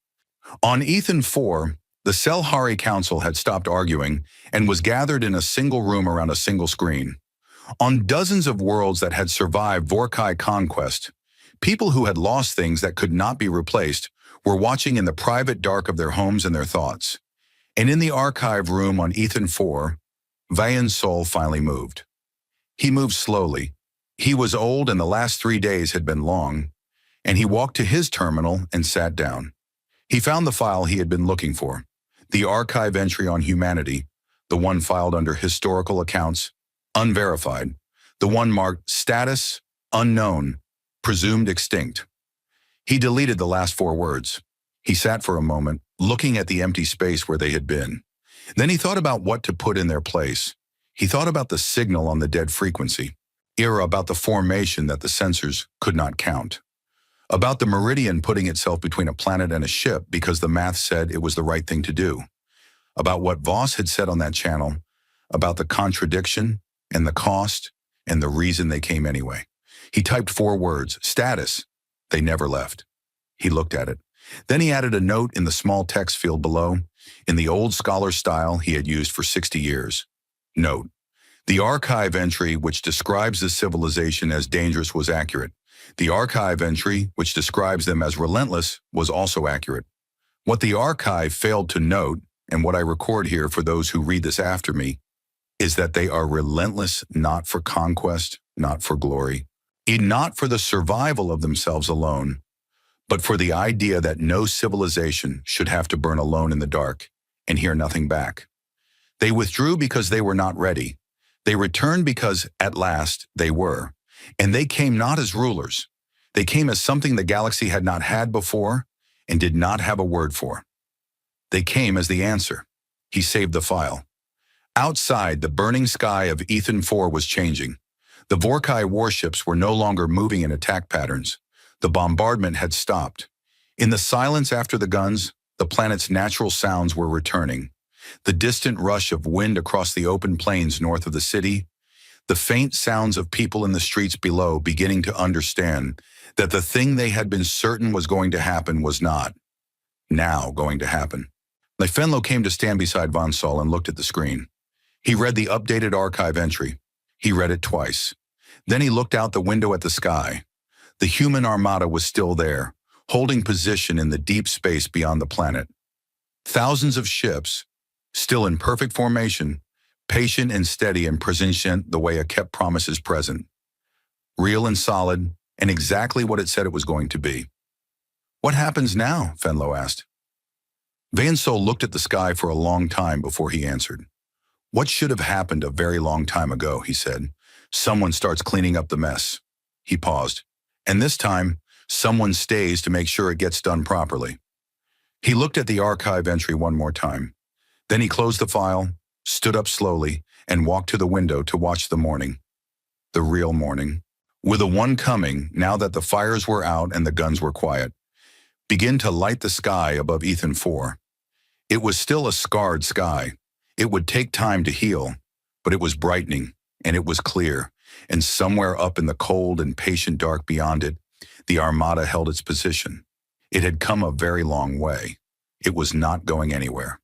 On Ethan 4, the Selhari Council had stopped arguing and was gathered in a single room around a single screen. On dozens of worlds that had survived Vorkai conquest, people who had lost things that could not be replaced were watching in the private dark of their homes and their thoughts. And in the archive room on Ethan 4, Vayan's soul finally moved. He moved slowly. He was old and the last 3 days had been long, and he walked to his terminal and sat down. He found the file he had been looking for, the archive entry on humanity, the one filed under historical accounts, unverified, the one marked status, unknown, presumed extinct. He deleted the last 4 words. He sat for a moment, looking at the empty space where they had been. Then he thought about what to put in their place. He thought about the signal on the dead frequency, about the formation that the sensors could not count, about the meridian putting itself between a planet and a ship because the math said it was the right thing to do, about what Voss had said on that channel, about the contradiction and the cost and the reason they came anyway. He typed 4 words, status. They never left. He looked at it. Then he added a note in the small text field below, in the old scholar style he had used for 60 years. Note: the archive entry which describes this civilization as dangerous was accurate. The archive entry which describes them as relentless was also accurate. What the archive failed to note, and what I record here for those who read this after me, is that they are relentless not for conquest, not for glory, not for the survival of themselves alone, but for the idea that no civilization should have to burn alone in the dark and hear nothing back. They withdrew because they were not ready. They returned because, at last, they were. And they came not as rulers. They came as something the galaxy had not had before and did not have a word for. They came as the answer. He saved the file. Outside, the burning sky of Ethan 4 was changing. The Vorkai warships were no longer moving in attack patterns. The bombardment had stopped. In the silence after the guns, the planet's natural sounds were returning. The distant rush of wind across the open plains north of the city, the faint sounds of people in the streets below beginning to understand that the thing they had been certain was going to happen was not now going to happen. Fenlo came to stand beside Von Saul and looked at the screen. He read the updated archive entry. He read it twice. Then he looked out the window at the sky. The human armada was still there, holding position in the deep space beyond the planet. Thousands of ships, still in perfect formation, patient and steady and prescient the way a kept promise is present. Real and solid, and exactly what it said it was going to be. "What happens now?" Fenlo asked. Van Sol looked at the sky for a long time before he answered. "What should have happened a very long time ago," he said. "Someone starts cleaning up the mess." He paused. "And this time, someone stays to make sure it gets done properly." He looked at the archive entry one more time. Then he closed the file, stood up slowly, and walked to the window to watch the morning. The real morning. With a one coming, now that the fires were out and the guns were quiet, begin to light the sky above Ethan 4. It was still a scarred sky. It would take time to heal, but it was brightening, and it was clear, and somewhere up in the cold and patient dark beyond it, the Armada held its position. It had come a very long way. It was not going anywhere.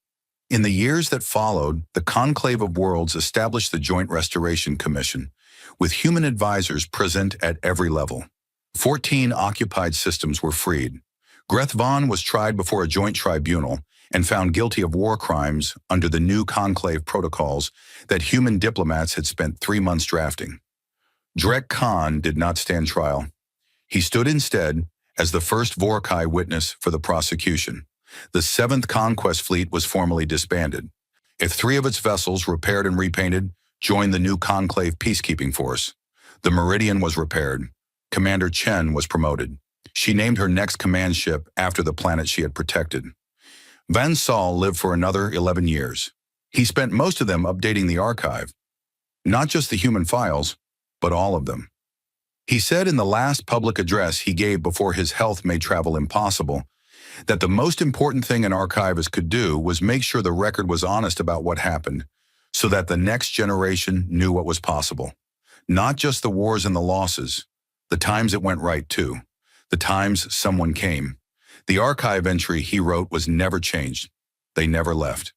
In the years that followed, the Conclave of Worlds established the Joint Restoration Commission, with human advisors present at every level. 14 occupied systems were freed. Greth Von was tried before a joint tribunal and found guilty of war crimes under the new Conclave protocols that human diplomats had spent 3 months drafting. Drek Khan did not stand trial. He stood instead as the first Vorkai witness for the prosecution. The 7th Conquest Fleet was formally disbanded. 3 of its vessels, repaired and repainted, joined the new Conclave peacekeeping force. The Meridian was repaired. Commander Chen was promoted. She named her next command ship after the planet she had protected. Van Saul lived for another 11 years. He spent most of them updating the archive. Not just the human files, but all of them. He said in the last public address he gave before his health made travel impossible, that the most important thing an archivist could do was make sure the record was honest about what happened, so that the next generation knew what was possible. Not just the wars and the losses, the times it went right too, the times someone came. The archive entry he wrote was never changed. They never left.